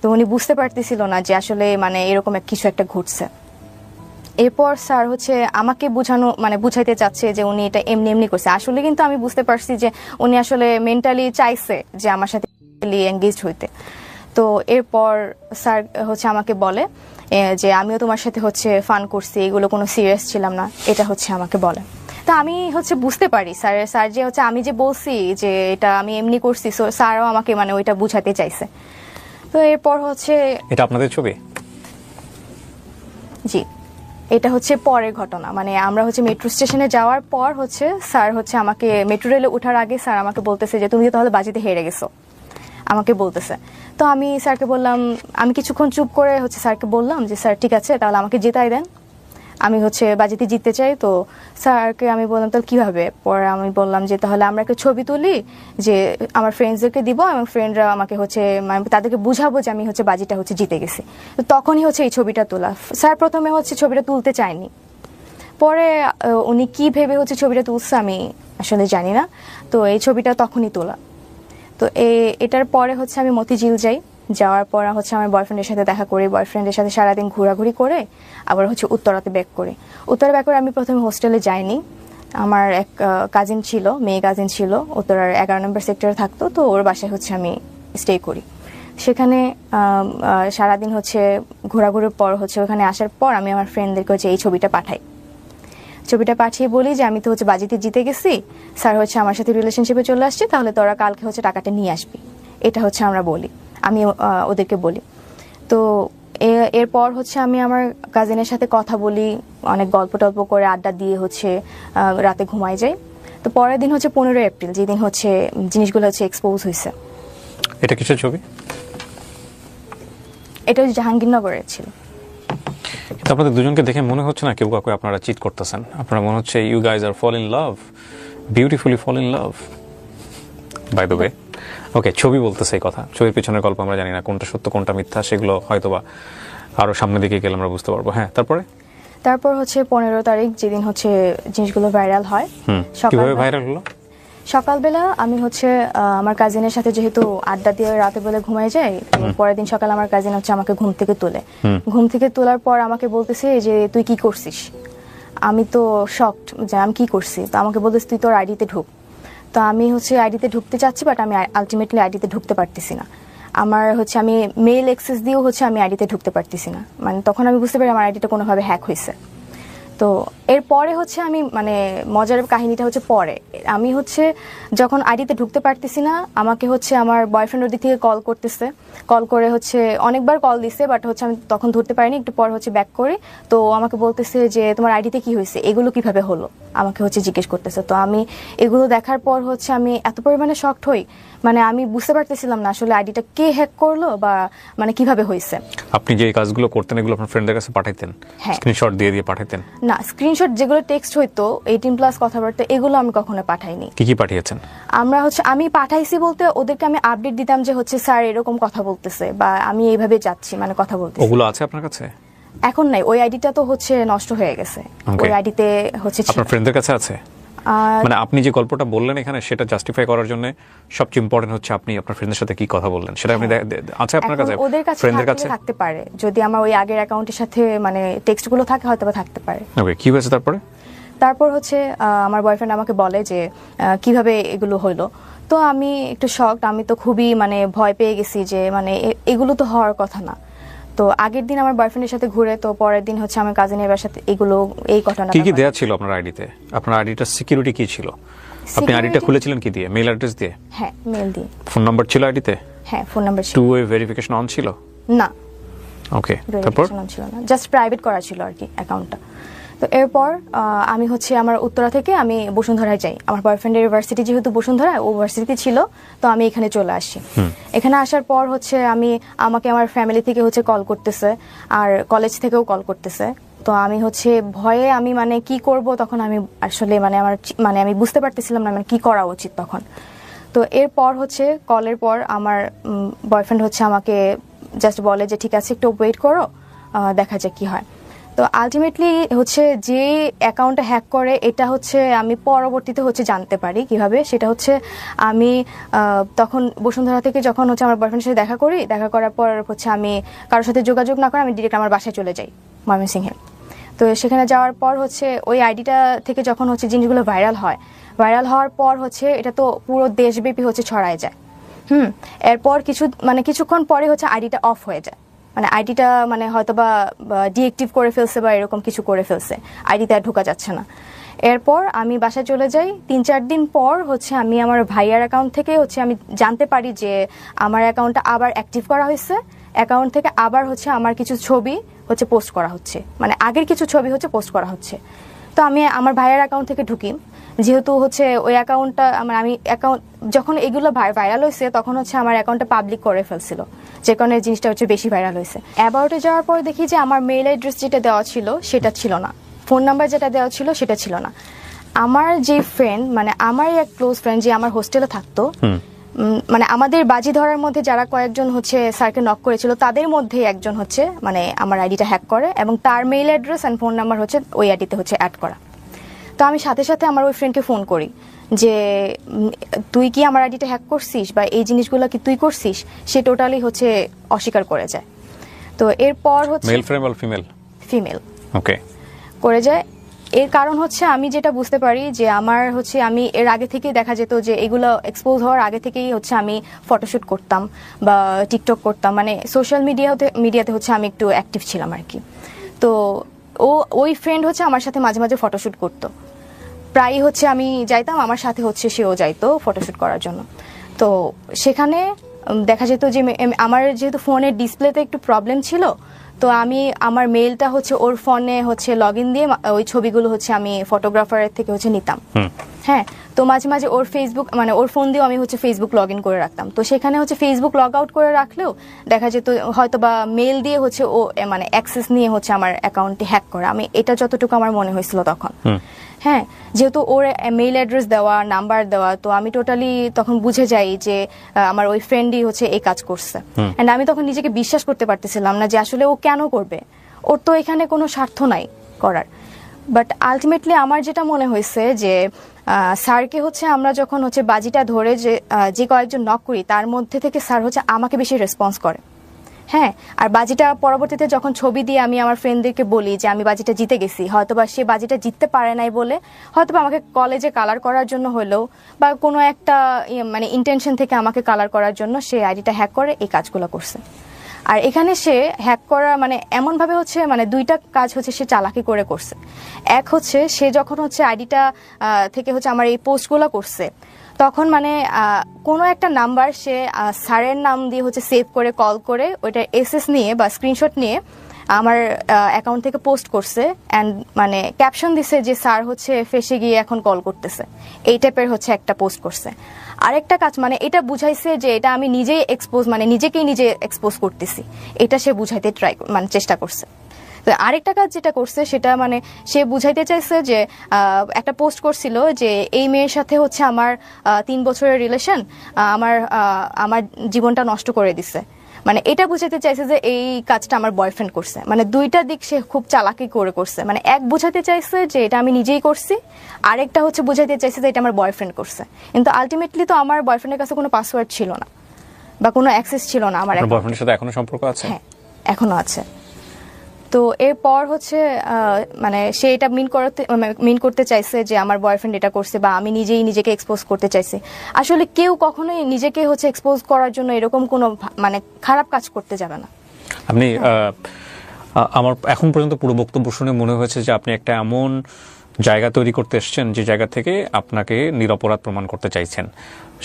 তো উনি বুঝতে পারতেছিল না যে আসলে মানে এরকম কিছু একটা ঘটছে। এরপর স্যার হচ্ছে আমাকে বুঝাইতে চাচ্ছে যে উনি এটা এমনি এমনি করছে, আসলে কিন্তু আমি বুঝতে পারছি যে উনি আসলে মেন্টালি চাইছে যে আমার সাথে এঙ্গেজড হইতে। তো এরপর স্যার হচ্ছে আমাকে বলে যে আমিও তোমার সাথে হচ্ছে ফান করছি, এগুলো কোনো সিরিয়াস ছিলাম না, এটা হচ্ছে আমাকে বলে। তা আমি হচ্ছে বুঝতে পারি স্যার যে হচ্ছে আমি যে বলছি যে এটা আমি এমনি করছি, স্যারও আমাকে মানে ওইটা বুঝাতে চাইছে। তো এরপর হচ্ছে এটা আপনাদের ছবি? জি, এটা হচ্ছে পরের ঘটনা, মানে আমরা হচ্ছে মেট্রো স্টেশনে যাওয়ার পর হচ্ছে স্যার হচ্ছে আমাকে মেট্রো রেলে ওঠার আগে স্যার আমাকে বলতেছে যে তুমি তাহলে বাজিতে হেরে গেছো, আমাকে বলতেছে। তো আমি স্যারকে বললাম, আমি কিছুক্ষণ চুপ করে হচ্ছে স্যারকে বললাম যে স্যার ঠিক আছে তাহলে আমাকে জেতাই দেন, আমি হচ্ছে বাজিতে জিততে চাই। তো স্যারকে আমি বললাম তাহলে কিভাবে, পরে আমি বললাম যে তাহলে আমরা একটা ছবি তুলি যে আমার ফ্রেন্ডসদেরকে দিব এবং ফ্রেন্ডরা আমাকে হচ্ছে মানে তাদেরকে বুঝাবো যে আমি হচ্ছে বাজিটা হচ্ছে জিতে গেছি। তো তখনই হচ্ছে এই ছবিটা তোলা। স্যার প্রথমে হচ্ছে ছবিটা তুলতে চায়নি, পরে উনি কি ভেবে হচ্ছে ছবিটা তুলছে আমি আসলে জানি না। তো এই ছবিটা তখনই তোলা। তো এটার পরে হচ্ছে আমি মতিঝিল যাই, যাওয়ার পর হচ্ছে আমার বয়ফ্রেন্ডের সাথে দেখা করি, বয়ফ্রেন্ডের সাথে সারাদিন ঘোরাঘুরি করে আবার হচ্ছে উত্তরাতে ব্যাক করি। উত্তরা ব্যাক করে আমি প্রথমে হোস্টেলে যাইনি, আমার এক কাজিন ছিল, মেয়ে কাজিন ছিল, উত্তরার 11 নম্বর সেক্টরে থাকতো। তো ওর বাসায় হচ্ছে আমি স্টে করি। সেখানে সারাদিন হচ্ছে ঘোরাঘুরির পর হচ্ছে ওখানে আসার পর আমি আমার ফ্রেন্ডদেরকে হচ্ছে এই ছবিটা পাঠাই। ছবিটা পাঠিয়ে বলি যে আমি তো হচ্ছে বাজিতে জিতে গেছি, স্যার হচ্ছে আমার সাথে রিলেশনশিপে চলে আসছে, তাহলে তোরা কালকে হচ্ছে টাকাটা নিয়ে আসবি, এটা হচ্ছে আমরা বলি, আমি ওদেরকে বলি। তো এরপর হচ্ছে আমি আমার কাজিনের সাথে কথা বলি, অনেক গল্প টল্প করে আড্ডা দিয়ে হচ্ছে রাতে ঘুমাই যাই। তো পরের দিন হচ্ছে 15 এপ্রিল, যেদিন হচ্ছে জিনিসগুলো হচ্ছে এক্সপোজ হয়েছে। এটা কিসের ছবি? এটা হচ্ছে জাহাঙ্গীরনগরের ছিল। কিন্তু আপনাদের দুজনকে দেখে মনে হচ্ছে না কেউ কাউকে আপনারা চিট করতেছেন, আপনারা মনে হচ্ছে you guys are fall in love, beautifully fall in love by the way. Okay, ছবি বলতেছে এই কথা, ছবির পিছনের গল্প আমরা জানি না কোনটা সত্য কোনটা মিথ্যা, সেগুলো হয়তোবা আরো সামনের দিকে গেলে আমরা বুঝতে পারবো। হ্যাঁ, তারপর হচ্ছে 15 তারিখ যেদিন হচ্ছে জিনিসগুলো ভাইরাল হয়। কিভাবে ভাইরাল হলো? সকালবেলা আমি হচ্ছে আমার কাজিনের সাথে যেহেতু আড্ডা দিয়ে রাতে বেলা ঘুমাই যাই, পরের দিন সকালে আমার কাজিন হচ্ছে আমাকে ঘুম থেকে তোলে। ঘুম থেকে তোলার পর আমাকে বলতেছে যে তুই কি করছিস। আমি তো শকড যে আমি কি করছি। তো আমাকে বলতেছে তুই তোর আইডিতে ঢুক। তো আমি হচ্ছে আইডিতে ঢুকতে চাচ্ছি, বাট আমি আলটিমেটলি আইডিতে ঢুকতে পারতেছি না। আমার হচ্ছে আমি মেইল অ্যাক্সেস দিয়েও হচ্ছে আমি আইডিতে ঢুকতে পারতেছি না, মানে তখন আমি বুঝতে পারি আমার আইডিটা কোনোভাবে হ্যাক হয়েছে। তো এরপরে হচ্ছে আমি মানে মজার কাহিনীটা হচ্ছে পরে আমি হচ্ছে যখন আইডিতে ঢুকতে পারতেছি না, আমাকে হচ্ছে আমার বয়ফ্রেন্ড ওর দিক থেকে কল করতেছে, কল করে হচ্ছে অনেকবার কল দিছে, বাট হচ্ছে আমি তখন ধরতে পারিনি। একটু পর হচ্ছে ব্যাক করে তো আমাকে বলতেছে যে তোমার আইডিতে কি হয়েছে, এগুলো কিভাবে হলো। আমাকে হচ্ছে জিজ্ঞেস করতেছে। তো আমি এগুলো দেখার পর হচ্ছে আমি এত পরিমাণে শকড হই, মানে আমি বুঝতে পারতেছিলাম না আসলে আইডিটা কে হ্যাক করলো বা মানে কিভাবে হয়েছে। আপনি যে কাজগুলো করতেন এগুলো আপনার ফ্রেন্ডদের কাছে পাঠাইতেন, স্ক্রিনশট দিয়ে দিয়ে পাঠাইতেন? না, স্ক্রিনশট যেগুলো টেক্সট হইতো 18+ কথাবার্তা এগুলো আমি কখনো পাঠাইনি। কি কি পাঠিয়েছেন? আমি পাঠাইছি বলতে ওদেরকে আমি আপডেট দিতাম যে হচ্ছে স্যার এরকম কথা বলতেছে বা আমি এইভাবে যাচ্ছি, মানে কথা বলতেছি। ওগুলো আছে আপনার কাছে? এখন নাই, ওই আইডিটা তো হচ্ছে নষ্ট হয়ে গেছে। ওই আইডিতে হচ্ছে আপনার ফ্রেন্ডদের কাছে আছে? মানে আপনি যে গল্পটা বললেন এখানে সেটা জাস্টিফাই করার জন্য সবচেয়ে ইম্পর্টেন্ট হচ্ছে আপনি আপনার ফ্রেন্ডদের সাথে কি কথা বললেন সেটা আপনি আছে আপনার কাছে? ওদের কাছে ফ্রেন্ডদের কাছে থাকতে পারে, যদি আমার ওই আগের অ্যাকাউন্টের সাথে মানে টেক্সটগুলো থাকে হয়তো বা থাকতে পারে। ওকে, কি হয়েছে তারপরে? তারপর হচ্ছে আমার বয়ফ্রেন্ড আমাকে বলে যে কিভাবে এগুলো হলো। তো আমি একটু শকড, আমি তো খুবই মানে ভয় পেয়ে গেছি যে মানে এগুলো তো হওয়ার কথা না। তো আগের দিন আমার বয়ফ্রেন্ডের সাথে ঘুরে, তো পরের দিন হচ্ছে আমার কাজিনের বাসাতে এই ঘটনা। কি কি দেয়া ছিল আপনার আইডিতে? আপনার আইডিটার সিকিউরিটি কি ছিল? আপনি আইডিটা খুলেছিলেন কি দিয়ে? মেইল অ্যাড্রেস দিয়ে? হ্যাঁ, মেইল দিয়ে। ফোন নাম্বার ছিল আইডিতে? হ্যাঁ, ফোন নাম্বার ছিল। টু ওয়ে ভেরিফিকেশন অন ছিল? না। ওকে, তারপর? ছিল না, জাস্ট প্রাইভেট করা ছিল আর কি অ্যাকাউন্টটা। তো এরপর আমি হচ্ছে আমার উত্তরা থেকে আমি বসুন্ধরায় যাই। আমার বয়ফ্রেন্ডের ইউনিভার্সিটি যেহেতু বসুন্ধরা, ও ইউনিভার্সিটি ছিল, তো আমি এখানে চলে আসি। এখানে আসার পর হচ্ছে আমাকে আমার ফ্যামিলি থেকে হচ্ছে কল করতেছে, আর কলেজ থেকেও কল করতেছে। তো আমি হচ্ছে ভয়ে আমি মানে কি করব তখন আমি আসলে মানে আমি বুঝতে পারতেছিলাম না মানে কি করা উচিত তখন। তো এরপর হচ্ছে কলের পর আমার বয়ফ্রেন্ড হচ্ছে আমাকে জাস্ট বলে যে ঠিক আছে একটু ওয়েট করো, দেখা যাক কি হয়। তো আলটিমেটলি হচ্ছে যে অ্যাকাউন্টটা হ্যাক করে এটা হচ্ছে আমি পরবর্তীতে হচ্ছে জানতে পারি কিভাবে। সেটা হচ্ছে আমি তখন বসুন্ধরা থেকে যখন হচ্ছে আমার বয়ফ্রেন্ডের সাথে দেখা করার পর হচ্ছে আমি কারোর সাথে যোগাযোগ না করে আমি ডিরেক্ট আমার বাসায় চলে যাই ময়মনসিংহে। তো সেখানে যাওয়ার পর হচ্ছে ওই আইডিটা থেকে যখন হচ্ছে জিনিসগুলো ভাইরাল হওয়ার পর হচ্ছে এটা তো পুরো দেশব্যাপী হচ্ছে ছড়ায় যায়। এরপর কিছুক্ষণ পরে হচ্ছে আইডিটা অফ হয়ে যায়, মানে আইডিটা মানে হয়তো বা ডিএক্টিভ করে ফেলছে বা এরকম কিছু করে ফেলছে, আইডিতে আর ঢোকা যাচ্ছে না। এরপর আমি বাসায় চলে যাই। 3-4 দিন পর হচ্ছে আমি আমার ভাইয়ার অ্যাকাউন্ট থেকে হচ্ছে আমি জানতে পারি যে আমার অ্যাকাউন্টটা আবার অ্যাক্টিভ করা হয়েছে। অ্যাকাউন্ট থেকে আবার হচ্ছে আমার কিছু ছবি হচ্ছে পোস্ট করা হচ্ছে, মানে আগের কিছু ছবি হচ্ছে পোস্ট করা হচ্ছে। তো আমি আমার ভাইয়ার অ্যাকাউন্ট থেকে ঢুকি, যেহেতু হচ্ছে ওই অ্যাকাউন্টটা আমি অ্যাকাউন্ট যখন এগুলো ভাইরাল হয়েছে তখন হচ্ছে আমার অ্যাকাউন্টটা পাবলিক করে ফেলছিল, যে কারণে জিনিসটা হচ্ছে বেশি ভাইরাল হয়েছে। অ্যাবাউটে যাওয়ার পর দেখি যে আমার মেইল অ্যাড্রেস যেটা দেওয়া ছিল সেটা ছিল না, ফোন নাম্বার যেটা দেওয়া ছিল সেটা ছিল না। আমার যে ফ্রেন্ড, মানে আমার এক ক্লোজ ফ্রেন্ড যে আমার হোস্টেলে থাকতো, মানে আমাদের বাজি ধরার মধ্যে যারা কয়েকজন হচ্ছে স্যারকে নক করেছিল তাদের মধ্যে একজন হচ্ছে মানে আমার আইডিটা হ্যাক করে এবং তার mail address and phone number হচ্ছে ওই আইডিতে হচ্ছে অ্যাড করা। তো আমি সাথে সাথে আমার ওই ফ্রেন্ডকে ফোন করি যে তুই কি আমার আইডিটা হ্যাক করছিস বা এই জিনিসগুলো কি তুই করছিস? সে টোটালি হচ্ছে অস্বীকার করে যায়। তো এরপর হচ্ছে male frame or female okay করে যায়। এর কারণ হচ্ছে আমি যেটা বুঝতে পারি যে আমার হচ্ছে আমি এর আগে থেকেই দেখা যেত যে এগুলো এক্সপোজ হওয়ার আগে থেকেই হচ্ছে আমি ফটোশুট করতাম বা টিকটক করতাম, মানে সোশ্যাল মিডিয়াতে হচ্ছে আমি একটু অ্যাক্টিভ ছিলাম আর কি। তো ওই ফ্রেন্ড হচ্ছে আমার সাথে মাঝে মাঝে ফটোশুট করতো, প্রায়ই হচ্ছে আমি যাইতাম, আমার সাথে হচ্ছে সেও যাইতো ফটোশুট করার জন্য। তো সেখানে দেখা যেত যে আমার যেহেতু ফোনের ডিসপ্লেতে একটু প্রবলেম ছিল, তো আমি আমার মেইলটা হচ্ছে ওর ফোনে হচ্ছে লগ ইন দিয়ে ওই ছবিগুলো হচ্ছে আমি ফটোগ্রাফারের থেকে হচ্ছে নিতাম। হ্যাঁ, তো মাঝে মাঝে ওর ফেসবুক মানে ওর ফোন দিয়েও আমি হচ্ছে ফেসবুক লগ ইন করে রাখতাম। তো সেখানে হচ্ছে ফেসবুক লগ আউট করে রাখলেও দেখা যেত হয়তো বা মেইল দিয়ে হচ্ছে ও মানে অ্যাক্সেস নিয়ে হচ্ছে আমার অ্যাকাউন্টটি হ্যাক করে। আমি এটা যতটুকু আমার মনে হয়েছিল তখন, হ্যাঁ, যেহেতু ওর মেইল অ্যাড্রেস দেওয়া, নাম্বার দেওয়া, তো আমি টোটালি তখন বুঝে যাই যে আমার ওই ফ্রেন্ডই হচ্ছে এই কাজ করছে। এন্ড আমি তখন নিজেকে বিশ্বাস করতে পারতেছিলাম না যে আসলে ও কেন করবে, ওর তো এখানে কোনো স্বার্থ নাই করার। বাট আলটিমেটলি আমার যেটা মনে হয়েছে যে স্যারকে হচ্ছে আমরা যখন হচ্ছে বাজিটা ধরে যে কয়েকজন নক করি তার মধ্যে থেকে স্যার হচ্ছে আমাকে বেশি রেসপন্স করে। হ্যাঁ, আর বাজিটা পরবর্তীতে যখন ছবি দিয়ে আমি আমার ফ্রেন্ডদেরকে বলি যে আমি বাজিটা জিতে গেছি, হয়তোবা সে বাজিটা জিততে পারে নাই বলে হয়তোবা আমাকে কলেজে কালার করার জন্য হলেও বা কোনো একটা মানে ইন্টেনশন থেকে আমাকে কালার করার জন্য সে আইডিটা হ্যাক করে এই কাজগুলো করছে। আর এখানে সে হ্যাক করা মানে এমনভাবে হচ্ছে মানে দুইটা কাজ হচ্ছে সে চালাকি করে করছে। এক হচ্ছে সে যখন হচ্ছে আইডিটা থেকে হচ্ছে আমার এই পোস্টগুলো করছে তখন মানে কোনো একটা নাম্বার সে স্যারের নাম দিয়ে হচ্ছে সেভ করে কল করে ওইটা এসএস নিয়ে বা স্ক্রিনশট নিয়ে আমার অ্যাকাউন্ট থেকে পোস্ট করছে অ্যান্ড মানে ক্যাপশন দিছে যে স্যার হচ্ছে ফেসে গিয়ে এখন কল করতেছে, এই টাইপের হচ্ছে একটা পোস্ট করছে। আরেকটা কাজ মানে এটা বুঝাইছে যে এটা আমি নিজেই এক্সপোজ মানে নিজেকেই নিজে এক্সপোজ করতেছি, এটা সে বুঝাইতে মানে চেষ্টা করছে। তো আরেকটা কাজ যেটা করছে সেটা মানে সে বুঝাইতে চাইছে যে একটা পোস্ট করছিল যে এই মেয়ের সাথে হচ্ছে আমার 3 বছরের রিলেশন, আমার জীবনটা নষ্ট করে দিছে। মানে এটা বুঝাতে চাইছে যে এই কাজটা আমার বয়ফ্রেন্ড করছে। মানে দুইটা দিক সে খুব চালাকি করে করছে। মানে এক বুঝাতে চাইছে যে এটা আমি নিজেই করছি, আরেকটা হচ্ছে বুঝাতে চাইছে যে এটা আমার বয়ফ্রেন্ড করছে। কিন্তু আলটিমেটলি তো আমার বয়ফ্রেন্ডের কাছে কোনো পাসওয়ার্ড ছিল না বা কোনো অ্যাক্সেস ছিল না আমার। বয়ফ্রেন্ডের সাথে এখনো সম্পর্ক আছে? হ্যাঁ, এখনো আছে। তো এরপর হচ্ছে মানে সে এটা মিন করতে চাইছে যে আমার বয়ফ্রেন্ড এটা করছে বা আমি নিজেই নিজেকে এক্সপোজ করতে চাইছি। আসলে কেউ কখনোই নিজেকে হচ্ছে এক্সপোজ করার জন্য এরকম কোনো মানে খারাপ কাজ করতে যাবে না। আপনি আমার এখন পর্যন্ত পুরো বক্তব্য শুনে মনে হয়েছে যে আপনি একটা এমন জায়গা তৈরি করতে এসেছেন যে জায়গা থেকে আপনাকে নিরপরাধ প্রমাণ করতে চাইছেন।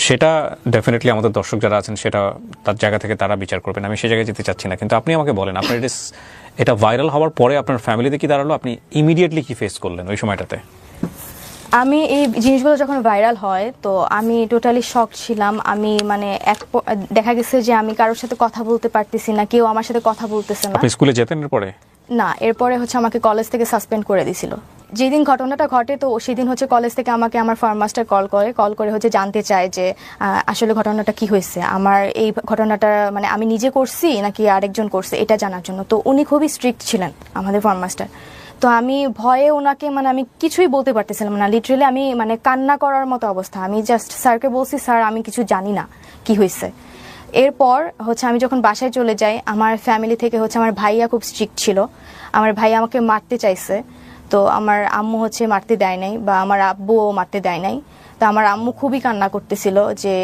সেটা ডেফিনেটলি আমাদের দর্শক যারা আছেন সেটা তার জায়গা থেকে তারা বিচার করবেন, আমি সে জায়গায় যেতে চাচ্ছি না। কিন্তু আপনি আমাকে বলেন, আপনার এটা ভাইরাল হওয়ার পরে আপনার ফ্যামিলিতে কি দাঁড়ালো? আপনি ইমিডিয়েটলি কি ফেস করলেন ওই সময়টাতে? আমি এই জিনিসগুলো যখন ভাইরাল হয় তো আমি টোটালি শক ছিলাম। আমি মানে দেখা গেছে যে আমি কারোর সাথে কথা বলতে পারতেছি না, কেউ আমার সাথে কথা বলতেছে না। আপনি স্কুলে যেতেন এরপরে? না, এরপরে হচ্ছে আমাকে কলেজ থেকে সাসপেন্ড করে দিয়েছিল। যেদিন ঘটনাটা ঘটে তো সেদিন হচ্ছে কলেজ থেকে আমাকে আমার ফার্ম মাস্টার কল করে হচ্ছে জানতে চায় যে আসলে ঘটনাটা কি হয়েছে, আমার এই ঘটনাটা মানে আমি নিজে করছি নাকি আরেকজন করছে এটা জানার জন্য। তো উনি খুবই স্ট্রিক্ট ছিলেন আমাদের ফার্ম মাস্টার। তো আমি ভয়ে ওনাকে মানে আমি কিছুই বলতে পারতেছিলাম না, লিটারেলি আমি মানে কান্না করার মতো অবস্থা। আমি জাস্ট স্যারকে বলছি, স্যার আমি কিছু জানি না কি হয়েছে। এরপর হচ্ছে আমি যখন বাসায় চলে যাই, আমার ফ্যামিলি থেকে হচ্ছে আমার ভাইয়া খুব স্ট্রিক্ট ছিল, আমার ভাইয়া আমাকে মারতে চাইছে। তো আমার আম্মু হচ্ছে মারতে দেয় নাই বা আমার আব্বুও মারতে দেয় নাই। তো আমার আম্মু খুবই কান্না করতেছিল যে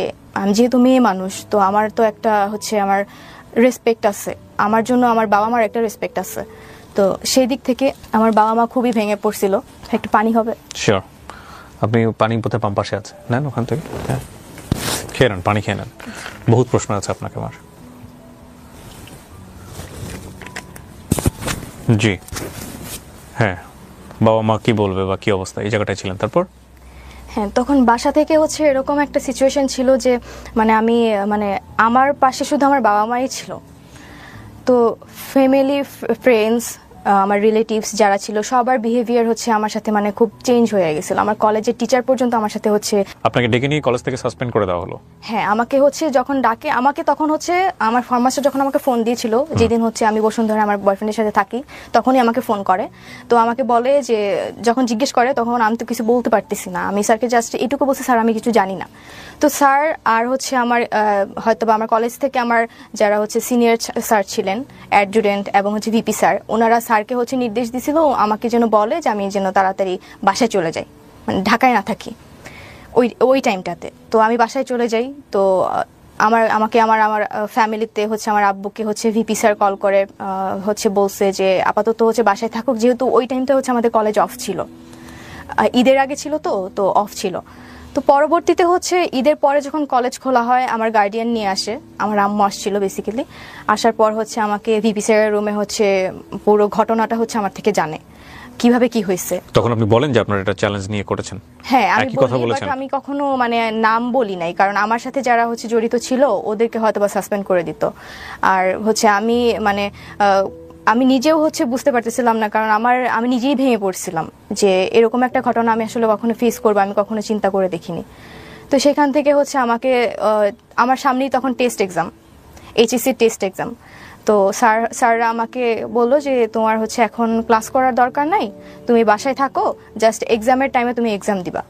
আমি যেহেতু মেয়ে মানুষ তো আমার তো একটা হচ্ছে আমার রেসপেক্ট আছে, আমার জন্য আমার বাবা মার একটা রেসপেক্ট আছে। তো সেই দিক থেকে আমার বাবা মা খুবই ভেঙে পড়ছিল। একটু পানি হবে? শিওর। আপনি পানি বোধহয় পাম্প পাশে আছে, নেন ওখান থেকে, হ্যাঁ খেয়ে নেন, পানি খেয়ে নেন। বহুত প্রশ্ন আছে আপনাকে আমার। জি হ্যাঁ, বাবা মা কি বলবে বা কি অবস্থা, এই জায়গাটায় ছিলেন। তারপর হ্যাঁ, তখন বাসা থেকে হচ্ছে এরকম একটা সিচুয়েশন ছিল যে মানে আমি মানে আমার পাশে শুধু আমার বাবা মাই ছিল। তো ফ্যামিলি, ফ্রেন্ডস, আমার রিলেটিভস যারা ছিল সবার বিহেভিয়ার হচ্ছে আমার সাথে মানে খুব চেঞ্জ হয়ে গেছিল। আমার কলেজের টিচার পর্যন্ত আমার সাথে হচ্ছে। আপনাকে ডেকে নিয়ে কলেজ থেকে সাসপেন্ড করে দেওয়া হলো? হ্যাঁ, আমাকে হচ্ছে যখন ডাকে, আমাকে তখন হচ্ছে আমার ফার্মাসিস্ট যখন আমাকে ফোন দিয়েছিল, যেদিন হচ্ছে আমি বসুন্ধরা আমার বয়ফ্রেন্ডের সাথে থাকি, তখনই আমাকে ফোন করে। তো আমাকে বলে যে যখন জিজ্ঞেস করে তখন আমি তো কিছু বলতে পারতেছি না, আমি স্যারকে জাস্ট এটুকু বলছি, স্যার আমি কিছু জানি না। তো স্যার আর হচ্ছে আমার হয়তো বা আমার কলেজ থেকে আমার যারা হচ্ছে সিনিয়র স্যার ছিলেন, অ্যাডজুটেন্ট এবং হচ্ছে ভিপি স্যার, ওনারা স্যারকে হচ্ছে নির্দেশ দিয়েছিল আমাকে যেন বলে যে আমি যেন তাড়াতাড়ি বাসায় চলে যাই, মানে ঢাকায় না থাকি ওই টাইমটাতে। তো আমি বাসায় চলে যাই। তো আমাকে আমার ফ্যামিলিতে হচ্ছে আমার আব্বুকে হচ্ছে ভিপি স্যার কল করে হচ্ছে বলছে যে আপাতত হচ্ছে বাসায় থাকুক, যেহেতু ওই টাইমটা হচ্ছে আমাদের কলেজ অফ ছিল, ঈদের আগে ছিল তো অফ ছিল। তো পরবর্তীতে হচ্ছে ঈদের পরে যখন কলেজ খোলা হয় আমার গার্ডিয়ান নিয়ে আসে, আমার আম্মু আসছিল বেসিক্যালি। আসার পর হচ্ছে আমাকে ভিপি স্যারের রুমে হচ্ছে পুরো ঘটনাটা হচ্ছে আমার থেকে জানে কিভাবে কি হয়েছে। তখন আপনি বলেন যে আপনারা এটা চ্যালেঞ্জ নিয়ে করেছেন? হ্যাঁ, আমি কথা বলেছেন। আমি কখনো মানে নাম বলি নাই, কারণ আমার সাথে যারা হচ্ছে জড়িত ছিল ওদেরকে হয়তো বা সাসপেন্ড করে দিত। আর হচ্ছে আমি মানে আমি নিজেও হচ্ছে বুঝতে পারতেছিলাম না, কারণ আমি নিজেই ভেঙে পড়ছিলাম যে এরকম একটা ঘটনা আমি আসলে কখনো ফেস করবো, আমি কখনো চিন্তা করে দেখিনি। তো সেখান থেকে হচ্ছে আমাকে আমার সামনেই তখন test exam, HSC test exam. তো স্যাররা আমাকে বললো যে তোমার হচ্ছে এখন ক্লাস করার দরকার নাই, তুমি বাসায় থাকো, জাস্ট এক্সামের টাইমে তুমি এক্সাম দিবা।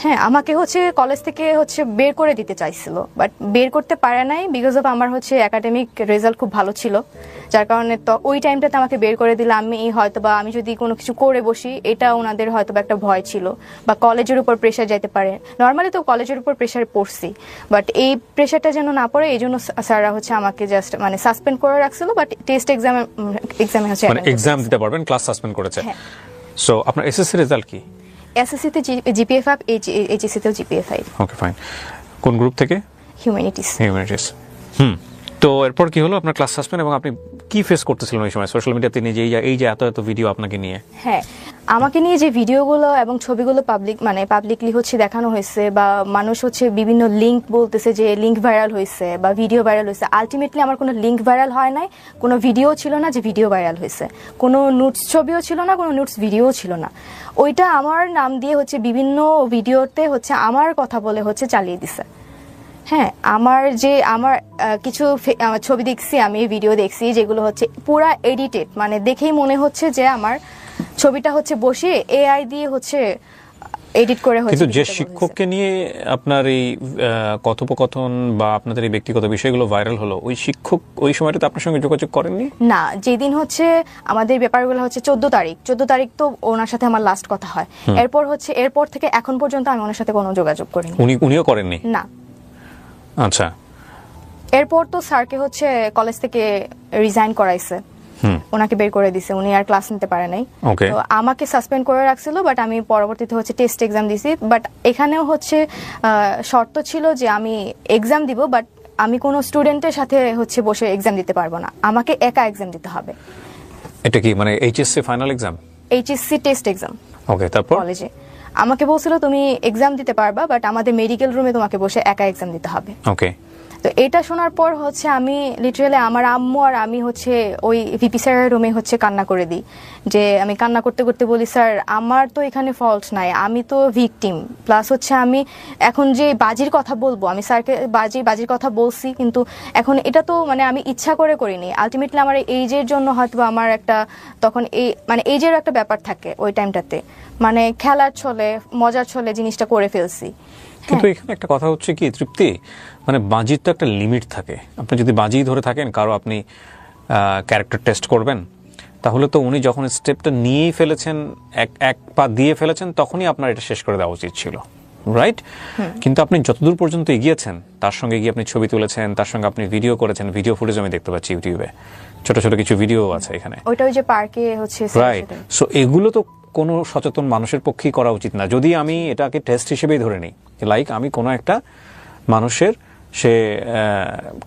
হ্যাঁ, আমাকে হচ্ছে কলেজ থেকে হচ্ছে বের করে দিতে চাইছিল, বাট বের করতে পারে নাই বিকজ অফ আমার হচ্ছে একাডেমিক রেজাল্ট খুব ভালো ছিল, যার কারণে তো ওই টাইমটাতে আমাকে বের করে দিলে আমি হয়তো বা আমি যদি কোনো কিছু করে বসি এটা ওনাদের হয়তো বা একটা ভয় ছিল, বা কলেজের উপর প্রেশার যেতে পারে। নর্মালি তো কলেজের উপর প্রেশার পড়ছি, বাট এই প্রেশারটা যেন না পড়ে এই জন্য স্যাররা হচ্ছে আমাকে জাস্ট মানে সাসপেন্ড করে রাখছিল। বাট টেস্ট এক্সামে হচ্ছে মানে এক্সাম দিতে পারবেন, ক্লাস সাসপেন্ড করেছে। সো আপনার এসএসসি রেজাল্ট কি? এসএসসিতে জিপিএ 5, এইচএসসিতেও জিপিএ 5। Okay fine. কোন গ্রুপ থেকে? হিউম্যানিটিস। হিউম্যানিটিস। তো এরপর কি হলো? আপনার ক্লাস সাসপেন্ড এবং আপনি কি ফেস করতেছিলেন ওই সময় সোশ্যাল মিডিয়াতে নিজে এই যে এত এত ভিডিও আপনাকে নিয়ে? হ্যাঁ, আমাকে নিয়ে যে ভিডিওগুলো এবং ছবিগুলো পাবলিকলি হচ্ছে দেখানো হয়েছে, বা মানুষ হচ্ছে বিভিন্ন লিঙ্ক বলতেছে যে লিঙ্ক ভাইরাল হয়েছে বা ভিডিও ভাইরাল হয়েছে। আলটিমেটলি আমার কোনো লিঙ্ক ভাইরাল হয় নাই, কোনো ভিডিও ছিল না যে ভিডিও ভাইরাল হয়েছে, কোনো নোটস ছবিও ছিল না, কোনো নোটস ভিডিও ছিল না। ওইটা আমার নাম দিয়ে হচ্ছে বিভিন্ন ভিডিওতে হচ্ছে আমার কথা বলে হচ্ছে চালিয়ে দিছে। হ্যাঁ, আমার কিছু ছবি দেখছি, আমি ভিডিও দেখছি যেগুলো হচ্ছে পুরা এডিটেড, মানে দেখেই মনে হচ্ছে যে আমার ছবিটা হচ্ছে বসে এআই দিয়ে হচ্ছে এডিট করে হচ্ছে। কিন্তু যে শিক্ষককে নিয়ে আপনার এই কথোপকথন বা আপনাদের এই ব্যক্তিগত বিষয়গুলো ভাইরাল হলো, ওই শিক্ষক ওই সময়টাতে আপনার সঙ্গে যোগাযোগ করেননি? না, যেদিন হচ্ছে আমাদের ব্যাপারগুলো হচ্ছে 14 তারিখ তো ওনার সাথে আমার লাস্ট কথা হয়। এরপর থেকে এখন পর্যন্ত আমি ওনার সাথে কোনো যোগাযোগ করিনি। উনিও করেননি? না। আচ্ছা। এরপর তো স্যারকে হচ্ছে কলেজ থেকে রিজাইন করাইছে, ওনাকে বের করে দিছে, উনি আর ক্লাস নিতে পারে নাই। তো আমাকে সাসপেন্ড করে রাখছিল, বাট আমি পরবর্তীতে হচ্ছে টেস্ট এক্সাম দিছি। বাট এখানেও হচ্ছে শর্ত ছিল যে আমি এক্সাম দিব, বাট আমি কোনো স্টুডেন্টের সাথে হচ্ছে বসে এক্সাম দিতে পারবো না, আমাকে একা এক্সাম দিতে হবে। এটা কি মানে HSC final exam? HSC test exam. Okay, তারপর কলেজে আমাকে বলছিল তুমি এক্সাম দিতে পারবা, বাট আমাদের মেডিকেল রুমে তোমাকে বসে একা এক্সাম দিতে হবে। ওকে। তো এটা শোনার পর হচ্ছে আমি লিটারালি আমার আম্মু আর আমি হচ্ছে ওই ভিপি স্যারের রুমে হচ্ছে কান্না করে দিই, যে আমি কান্না করতে করতে বলি, স্যার আমার তো এখানে ফল্ট নাই, আমি তো ভিকটিম, প্লাস হচ্ছে আমি এখন যে বাজির কথা বলবো, আমি স্যারকে বাজির কথা বলছি, কিন্তু এখন এটা তো মানে আমি ইচ্ছা করে করিনি, আলটিমেটলি আমার এইজের জন্য হয়তো আমার একটা তখন মানে এইজের একটা ব্যাপার থাকে ওই টাইমটাতে, মানে খেলার ছলে মজার ছলে জিনিসটা করে ফেলছি। কিন্তু এখানে একটা কথা হচ্ছে কি তৃপ্তি, মানে বাজির তো একটা লিমিট থাকে। আপনি যদি বাজি ধরে থাকেন কারো আপনি ক্যারেক্টার টেস্ট করবেন, তাহলে তো উনি যখন স্টেপটা নিয়েই ফেলেছেন, এক পা দিয়ে ফেলেছেন, তখনই আপনার এটা শেষ করে দেওয়া উচিত ছিল, রাইট? কিন্তু আপনি যতদূর পর্যন্ত এগিয়েছেন, তার সঙ্গে গিয়ে আপনি ছবি তুলেছেন, তার সঙ্গে আপনি ভিডিও করেছেন, ভিডিও ফুটেজ আমি দেখতে পাচ্ছি ইউটিউবে, ছোট ছোট কিছু ভিডিও আছে এখানে, ওইটা ওই যে পার্কে হচ্ছে, রাইট? সো এগুলো তো কোনো সচেতন মানুষের পক্ষেই করা উচিত না। যদি আমি এটাকে টেস্ট হিসেবেই ধরে নিই, লাইক আমি কোনো একটা মানুষের সে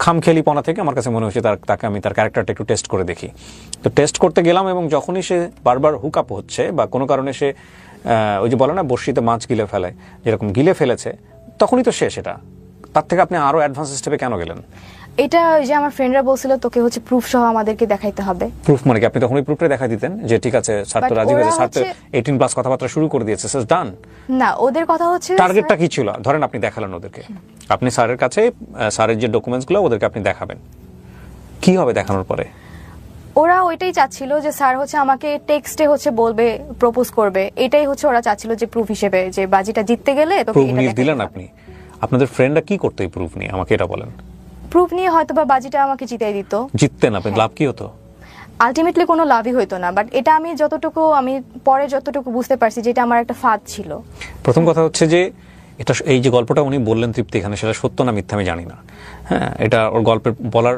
খামখেয়ালিপনা থেকে আমার কাছে মনে হচ্ছে তাকে আমি তার ক্যারেক্টারটা একটু টেস্ট করে দেখি, তো টেস্ট করতে গেলাম, এবং যখনই সে বারবার হুক আপ হচ্ছে বা কোনো কারণে সে ওই যে বলে না বড়শিতে মাছ গিলে ফেলায়, যেরকম গিলে ফেলেছে, তখনই তো শেষ। এটা তার থেকে আপনি আরো অ্যাডভান্স স্টেপে কেন গেলেন? এটা যে আমার ফ্রেন্ডরা বলছিল তোকে হচ্ছে প্রুফ সহ আমাদেরকে দেখাইতে হবে। প্রুফ মানে কি? আপনি তখন ওই প্রুফটা দেখা দিতেন যে ঠিক আছে স্যার তো রাজি হয়েছে, স্যার তো 18+ কথাবার্তা শুরু করে দিয়েছে, স্যার ডান। না, ওদের কথা হচ্ছে টার্গেটটা কি ছিল? ধরেন আপনি দেখালেন ওদেরকে, আপনি স্যারের কাছে স্যারের যে ডকুমেন্টসগুলো ওদেরকে আপনি দেখাবেন, কি হবে দেখানোর পরে? ওরা ওইটাই চাচ্ছিল যে স্যার হচ্ছে আমাকে টেক্সটে হচ্ছে বলবে, প্রপোজ করবে, এটাই হচ্ছে ওরা চাচ্ছিল যে প্রুফ হিসেবে, যে বাজিটা জিততে গেলে তোকে প্রুফ নিয়ে দিলেন আপনি। আপনাদের ফ্রেন্ডরা কি করতো এই প্রুফ নিয়ে, আমাকে এটা বলেন। প্রুফ নিয়ে হয়তো বা বাজিটা আমাকে জিতাই দিত। জিততেন আপনি, লাভ কি হতো? আলটিমেটলি কোনো লাভই হইতো না, বাট এটা আমি পরে যতটুকু বুঝতে পারছি যে এটা আমার একটা ফাঁদ ছিল। প্রথম কথা হচ্ছে যে এটা, এই যে গল্পটা উনি বললেন তৃপ্তি এখানে, সেটা সত্য না মিথ্যা আমি জানি না। হ্যাঁ, এটা ওর গল্পের বলার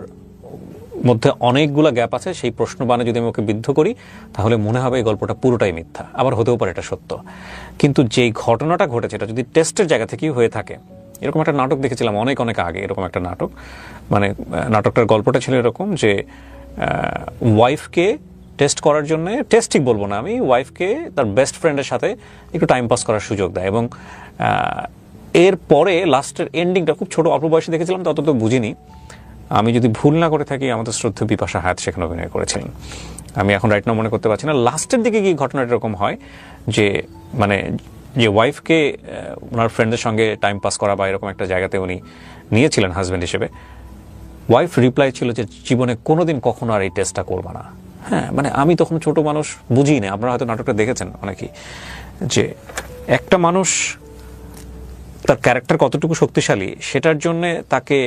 মধ্যে অনেকগুলো গ্যাপ আছে। সেই প্রশ্নবাণে যদি আমি ওকে বিদ্ধ করি, তাহলে মনে হবে এই গল্পটা পুরোটাই মিথ্যা, আবার হতেও পারে এটা সত্য। কিন্তু যেই ঘটনাটা ঘটেছে এটা যদি টেস্টের জায়গা থেকেই হয়ে থাকে, এরকম একটা নাটক দেখেছিলাম অনেক আগে, এরকম একটা নাটক, মানে নাটকটার গল্পটা ছিল এরকম যে ওয়াইফকে টেস্ট করার জন্য, টেস্ট ঠিক বলবো না আমি, ওয়াইফকে তার বেস্ট ফ্রেন্ডের সাথে একটু টাইম পাস করার সুযোগ দেয়, এবং এর পরে লাস্টের এন্ডিংটা খুব ছোট অল্প বয়সে দেখেছিলাম, তত তো বুঝিনি। আমি যদি ভুল না করে থাকি, আমাদের শ্রদ্ধেয় বিপাশা হায়াত সেখানে অভিনয় করেছিলেন, আমি এখন রাইট নাও মনে করতে পারছি না। লাস্টের দিকে গিয়ে ঘটনাটা এরকম হয় যে মানে যে ওয়াইফকে ওনার ফ্রেন্ডের সঙ্গে টাইম পাস করা বা এরকম একটা জায়গাতে উনি নিয়েছিলেন হাজব্যান্ড হিসেবে, ওয়াইফ রিপ্লাই ছিল যে জীবনে কোনোদিন কখনো আর এই টেস্টটা করবা না। হ্যাঁ, মানে আমি তখন ছোট মানুষ, বুঝি না, আপনারা হয়তো নাটকটা দেখেছেন অনেকেই, যে একটা মানুষ তার ক্যারেক্টার কতটুকু শক্তিশালী সেটার জন্যে তাকে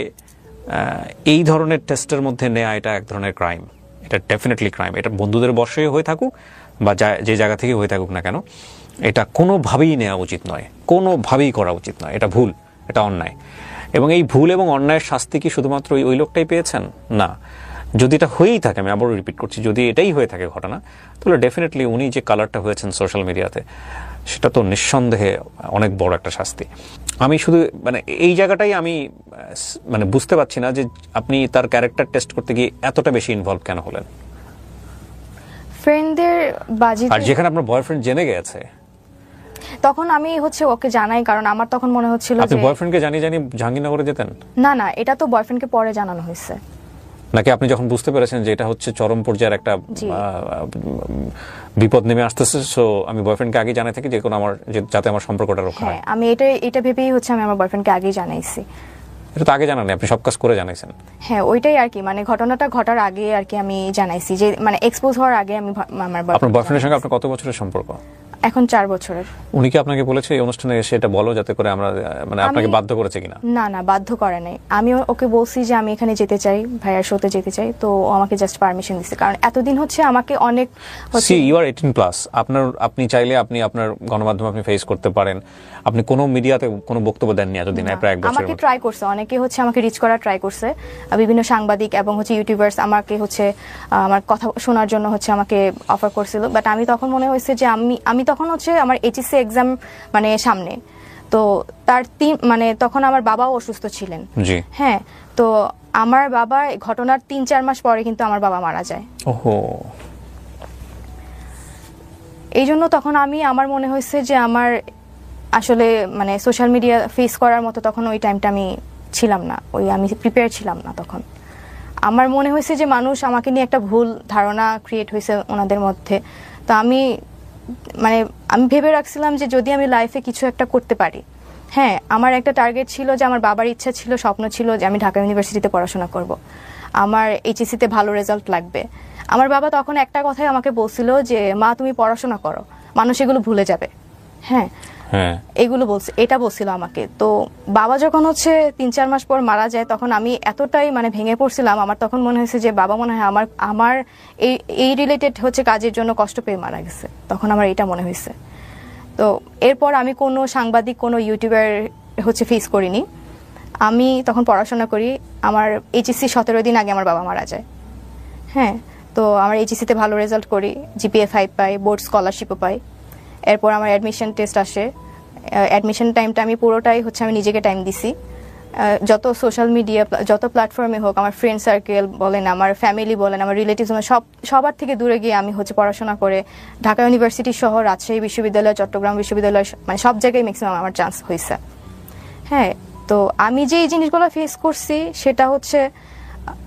এই ধরনের টেস্টের মধ্যে নেওয়া, এটা এক ধরনের ক্রাইম, এটা ডেফিনেটলি ক্রাইম। এটা বন্ধুদের বর্ষে হয়ে থাকুক বা যে জায়গা থেকে হয়ে থাকুক না কেন, এটা কোনোভাবেই নেওয়া উচিত নয়, কোনোভাবেই করা উচিত নয়, এটা ভুল, এটা অন্যায়। এবং এই ভুল এবং অন্যায়ের শাস্তি কি শুধুমাত্র ওই লোকটাই পেয়েছেন? না, যদি এটা হয়েই থাকে, আমি আবারও রিপিট করছি, যদি এটাই হয়ে থাকে ঘটনা, তাহলে ডেফিনেটলি উনি যে কালারটা হয়েছেন সোশ্যাল মিডিয়াতে, সেটা তো নিঃসন্দেহে অনেক বড় একটা শাস্তি। আমি শুধু মানে এই জায়গাটাই আমি মানে বুঝতে পারছি না যে আপনি তার ক্যারেক্টার টেস্ট করতে গিয়ে এতটা বেশি ইনভলভ কেন হলেন। ফ্রেন্ডদের বাজিতে, আর যেখানে আপনার বয়ফ্রেন্ড জেনে গেছে তখন আমি হচ্ছে ওকে জানাই, কারণ আমার তখন মনে হচ্ছিল আপনি যে বয়ফ্রেন্ডকে জানিয়ে জাহাঙ্গীরনগরে যেতেন? না না, এটা তো বয়ফ্রেন্ডকে পরে জানানো হয়েছে। নাকি আপনি যখন বুঝতে পেরেছেন যে এটা হচ্ছে চরম পর্যায়ের একটা জি। বিপদ নেমে আসতেছে, সো আমি বয়ফ্রেন্ডকে আগে জানাই থাকি যে কোনো আমার যাতে আমার সম্পর্কটা রক্ষা হয়? হ্যাঁ, আমি এটা ভেবেই হচ্ছে আমি আমার বয়ফ্রেন্ডকে আগেই জানাইছি। এটা তো আগে জানানি, আপনি সব কাজ করে জানাইছেন। হ্যাঁ, ওইটাই আর কি, মানে ঘটনাটা ঘটার আগে আর কি আমি জানাইছি, যে মানে এক্সপোজ হওয়ার আগে আমি আমার আপনার বয়ফ্রেন্ডের সঙ্গে আপনার কত বছরের সম্পর্ক? এখন 4 বছরের। উনি কি আপনাকে বলেছে এই অনুষ্ঠানে এসে এটা বলো, যাতে করে আমরা মানে আপনাকে বাধ্য করেছে কিনা? না না, বাধ্য করে নাই। আমি ওকে বলছি যে আমি এখানে যেতে চাই, ভাইয়ার শোতে যেতে চাই, তো ও আমাকে জাস্ট পারমিশন দিচ্ছে, কারণ এতদিন হচ্ছে আমাকে অনেক সি ইউ আর 18 প্লাস। আপনি চাইলে আপনি আপনার গণমাধ্যমে আপনি ফেস করতে পারেন। আপনি কোনো মিডিয়াতে কোনো বক্তব্য দেননি এতদিন, প্রায় 1 বছর। আমাকে ট্রাই করছে, অনেকে হচ্ছে আমাকে রিচ করার ট্রাই করছে, বিভিন্ন সাংবাদিক এবং হচ্ছে ইউটিউবার্স আমাকে হচ্ছে আমার কথা শোনার জন্য হচ্ছে আমাকে অফার করছিল, বাট আমি তখন মনে হয়েছে যে আমি তখন হচ্ছে আমার এইচএসসি এক্সাম মানে সামনে, তো তার মানে তখন আমার বাবাও অসুস্থ ছিলেন। জি। হ্যাঁ, তো আমার বাবা ঘটনার 3-4 মাস পরে কিন্তু আমার বাবা মারা যায়। ওহো। এই জন্য তখন আমার মনে হয়েছে যে আমার আসলে মানে সোশ্যাল মিডিয়া ফেস করার মতো তখন ওই টাইমটা আমি ছিলাম না, আমি প্রিপেয়ার ছিলাম না তখন। আমার মনে হয়েছে যে মানুষ আমাকে নিয়ে একটা ভুল ধারণা ক্রিয়েট হয়েছে ওনাদের মধ্যে। তো আমি ভেবে রাখছিলাম যে যদি আমি লাইফে কিছু একটা করতে পারি, হ্যাঁ, আমার একটা টার্গেট ছিল যে আমার বাবার ইচ্ছা ছিল, স্বপ্ন ছিল যে আমি ঢাকা ইউনিভার্সিটিতে পড়াশোনা করব, আমার এইচএসসিতে ভালো রেজাল্ট লাগবে। আমার বাবা তখন একটা কথাই আমাকে বলছিল যে মা তুমি পড়াশোনা করো, মানুষ এগুলো ভুলে যাবে। হ্যাঁ, এগুলো এটা বলছিল আমাকে। তো বাবা যখন হচ্ছে 3-4 মাস পর মারা যায়, তখন আমি এতটাই মানে ভেঙে পড়ছিলাম। আমার তখন মনে হয়েছে যে বাবা মনে হয় আমার এই রিলেটেড হচ্ছে কাজের জন্য কষ্ট পেয়ে মারা গেছে, তখন আমার এটা মনে হয়েছে। তো এরপর আমি কোনো সাংবাদিক, কোনো ইউটিউবার হচ্ছে ফেস করিনি। আমি তখন পড়াশোনা করি। আমার এইচএসসি 17 দিন আগে আমার বাবা মারা যায়। হ্যাঁ, তো আমার এইচএসসিতে ভালো রেজাল্ট করি, জিপিএ 5 পাই, বোর্ড স্কলারশিপও পাই। এরপর আমার অ্যাডমিশন টেস্ট আসে। অ্যাডমিশন টাইমটা আমি পুরোটাই হচ্ছে আমি নিজেকে টাইম দিছি। যত সোশ্যাল মিডিয়া, যত প্ল্যাটফর্মে হোক, আমার ফ্রেন্ড সার্কেল বলেন, আমার ফ্যামিলি বলেন, আমার রিলেটিভস বলেন, সবার থেকে দূরে গিয়ে আমি হচ্ছে পড়াশোনা করে ঢাকা ইউনিভার্সিটি সহ রাজশাহী বিশ্ববিদ্যালয়, চট্টগ্রাম বিশ্ববিদ্যালয়, মানে সব জায়গায় ম্যাক্সিমাম আমার চান্স হয়েছে। হ্যাঁ, তো আমি যে এই জিনিসগুলো ফেস করছি সেটা হচ্ছে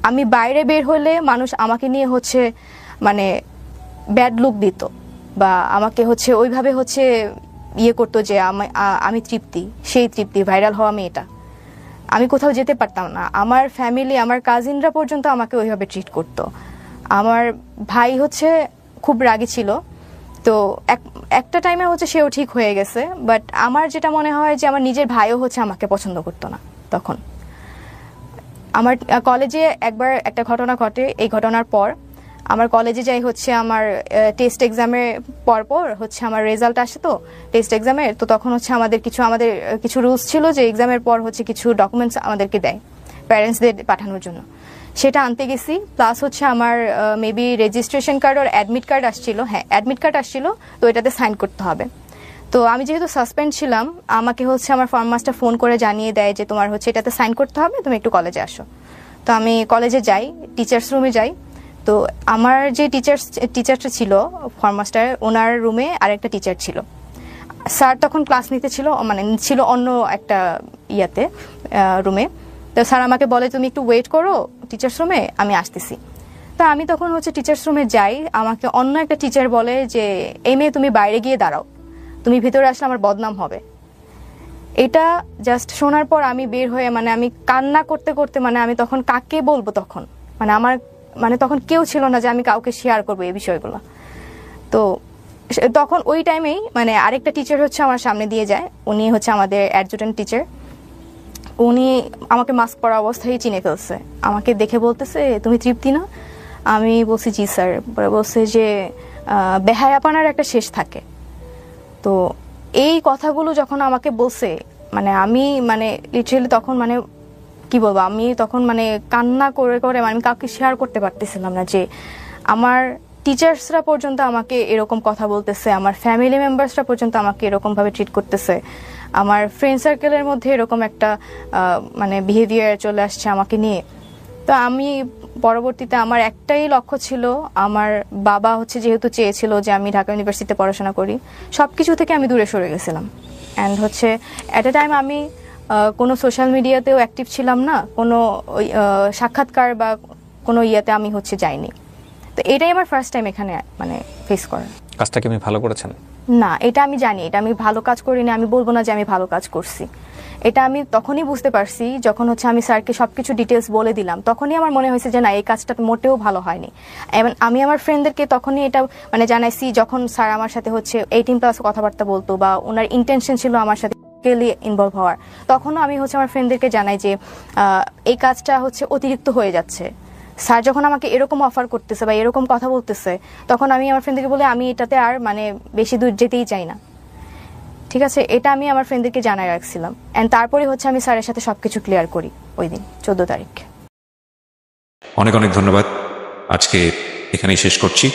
আমি বাইরে বের হলে মানুষ আমাকে নিয়ে হচ্ছে মানে ব্যাড লুক দিত, বা আমাকে হচ্ছে ওইভাবে হচ্ছে করতো যে আমি তৃপ্তি, সেই তৃপ্তি, ভাইরাল হওয়া মেয়েটা। আমি কোথাও যেতে পারতাম না। আমার ফ্যামিলি, আমার কাজিনরা পর্যন্ত আমাকে ওইভাবে ট্রিট করতো। আমার ভাই হচ্ছে খুব রাগী ছিল, তো একটা টাইমে হচ্ছে সেও ঠিক হয়ে গেছে। বাট আমার যেটা মনে হয় যে আমার নিজের ভাইও হচ্ছে আমাকে পছন্দ করতো না তখন। আমার কলেজে একবার একটা ঘটনা ঘটে। এই ঘটনার পর আমার কলেজে যাই হচ্ছে আমার টেস্ট এক্সামের পর হচ্ছে আমার রেজাল্ট আসে, তো টেস্ট এক্সামের, তো তখন হচ্ছে আমাদের কিছু রুলস ছিল যে এক্সামের পর হচ্ছে কিছু ডকুমেন্টস আমাদেরকে দেয় প্যারেন্টসদের পাঠানোর জন্য। সেটা আনতে গেছি, প্লাস হচ্ছে আমার মেবি রেজিস্ট্রেশন কার্ড আর অ্যাডমিট কার্ড আসছিল। হ্যাঁ, অ্যাডমিট কার্ড আসছিল, তো এটাতে সাইন করতে হবে। তো আমি যেহেতু সাসপেন্ড ছিলাম, আমাকে হচ্ছে আমার ফর্ম মাস্টার ফোন করে জানিয়ে দেয় যে তোমার হচ্ছে এটাতে সাইন করতে হবে, তুমি একটু কলেজে আসো। তো আমি কলেজে যাই, টিচার্স রুমে যাই। তো আমার যে টিচারটা ছিল ফর্ম মাস্টার, ওনার রুমে আরেকটা টিচার ছিল। স্যার তখন ক্লাস নিতে ছিল, মানে ছিল অন্য একটা রুমে। তো স্যার আমাকে বলে তুমি একটু ওয়েট করো টিচার্স রুমে, আমি আসতেছি। তো আমি তখন হচ্ছে টিচার্স রুমে যাই, আমাকে অন্য একটা টিচার বলে যে এই মেয়ে তুমি বাইরে গিয়ে দাঁড়াও, তুমি ভিতরে আসলে আমার বদনাম হবে। এটা জাস্ট শোনার পর আমি বের হয়ে মানে আমি কান্না করতে করতে, মানে আমি তখন কাকে বলবো, তখন আমার তখন কেউ ছিল না যে আমি কাউকে শেয়ার করবো এই বিষয়গুলো। তো তখন ওই টাইমেই মানে আরেকটা টিচার হচ্ছে আমার সামনে দিয়ে যায়, উনি হচ্ছে আমাদের অ্যাডজুটেন্ট টিচার। উনি আমাকে মাস্ক পরা অবস্থায় চিনে ফেলছে, আমাকে দেখে বলতেছে তুমি তৃপ্তি না? আমি বলছি জি স্যার। বলছে যে বেহায়াপনার একটা শেষ থাকে। তো এই কথাগুলো যখন আমাকে বলছে, মানে আমি মানে লিটারালি তখন মানে কি বলবো, আমি তখন মানে কান্না করে করে আমি কাউকে শেয়ার করতে পারতেছিলাম না যে আমার টিচার্সরা পর্যন্ত আমাকে এরকম কথা বলতেছে, আমার ফ্যামিলি মেম্বার্সরা পর্যন্ত আমাকে এরকম ভাবে ট্রিট করতেছে। আমার ফ্রেন্ড সার্কেলের মধ্যে এরকম একটা মানে বিহেভিয়ার চলে আসছে আমাকে নিয়ে। তো আমি পরবর্তীতে আমার একটাই লক্ষ্য ছিল, আমার বাবা হচ্ছে যেহেতু চেয়েছিল যে আমি ঢাকা ইউনিভার্সিটিতে পড়াশোনা করি, সব কিছু থেকে আমি দূরে সরে গেছিলাম। অ্যান্ড হচ্ছে অ্যাট এ টাইম আমি কোনো সোশ্যাল মিডিয়াতেও অ্যাক্টিভ ছিলাম না, কোনো সাক্ষাৎকার বা কোনো ইয়েতে আমি হচ্ছে যাইনি। তো এটাই আমার ফার্স্ট টাইম এখানে মানে ফেস করা। কাজটা কি আপনি ভালো করেছেন? না, এটা আমি জানি এটা আমি ভালো কাজ করিনি, আমি বলবো না যে আমি ভালো কাজ করছি। এটা আমি তখনই বুঝতে পারছি যখন হচ্ছে আমি স্যারকে সবকিছু ডিটেলস বলে দিলাম, তখনই আমার মনে হয়েছে যে না, এই কাজটা মোটেও ভালো হয়নি। এবং আমি আমার ফ্রেন্ডদেরকে তখনই এটা মানে জানাইছি যখন স্যার আমার সাথে হচ্ছে 18+ কথাবার্তা বলতো বা ওনার ইন্টেনশন ছিল আমার সাথে ইনভলভ হওয়ার, তখনও আমি হচ্ছে আমার ফ্রেন্ডদেরকে জানাই যে এই কাজটা হচ্ছে অতিরিক্ত হয়ে যাচ্ছে। স্যার যখন আমাকে এরকম অফার করতেছে বা এরকম কথা বলতেছে, তখন আমি আমার ফ্রেন্ডদেরকে বলে আমি এটাতে আর মানে বেশি দূর যেতেই চাই না। ঠিক আছে, এটা আমি আমার ফ্রেন্ডদেরকে জানাই রাখছিলাম। অ্যান্ড তারপরে হচ্ছে আমি স্যারের সাথে সবকিছু ক্লিয়ার করি ওই দিন 14 তারিখ। অনেক অনেক ধন্যবাদ। আজকে এখানেই শেষ করছি।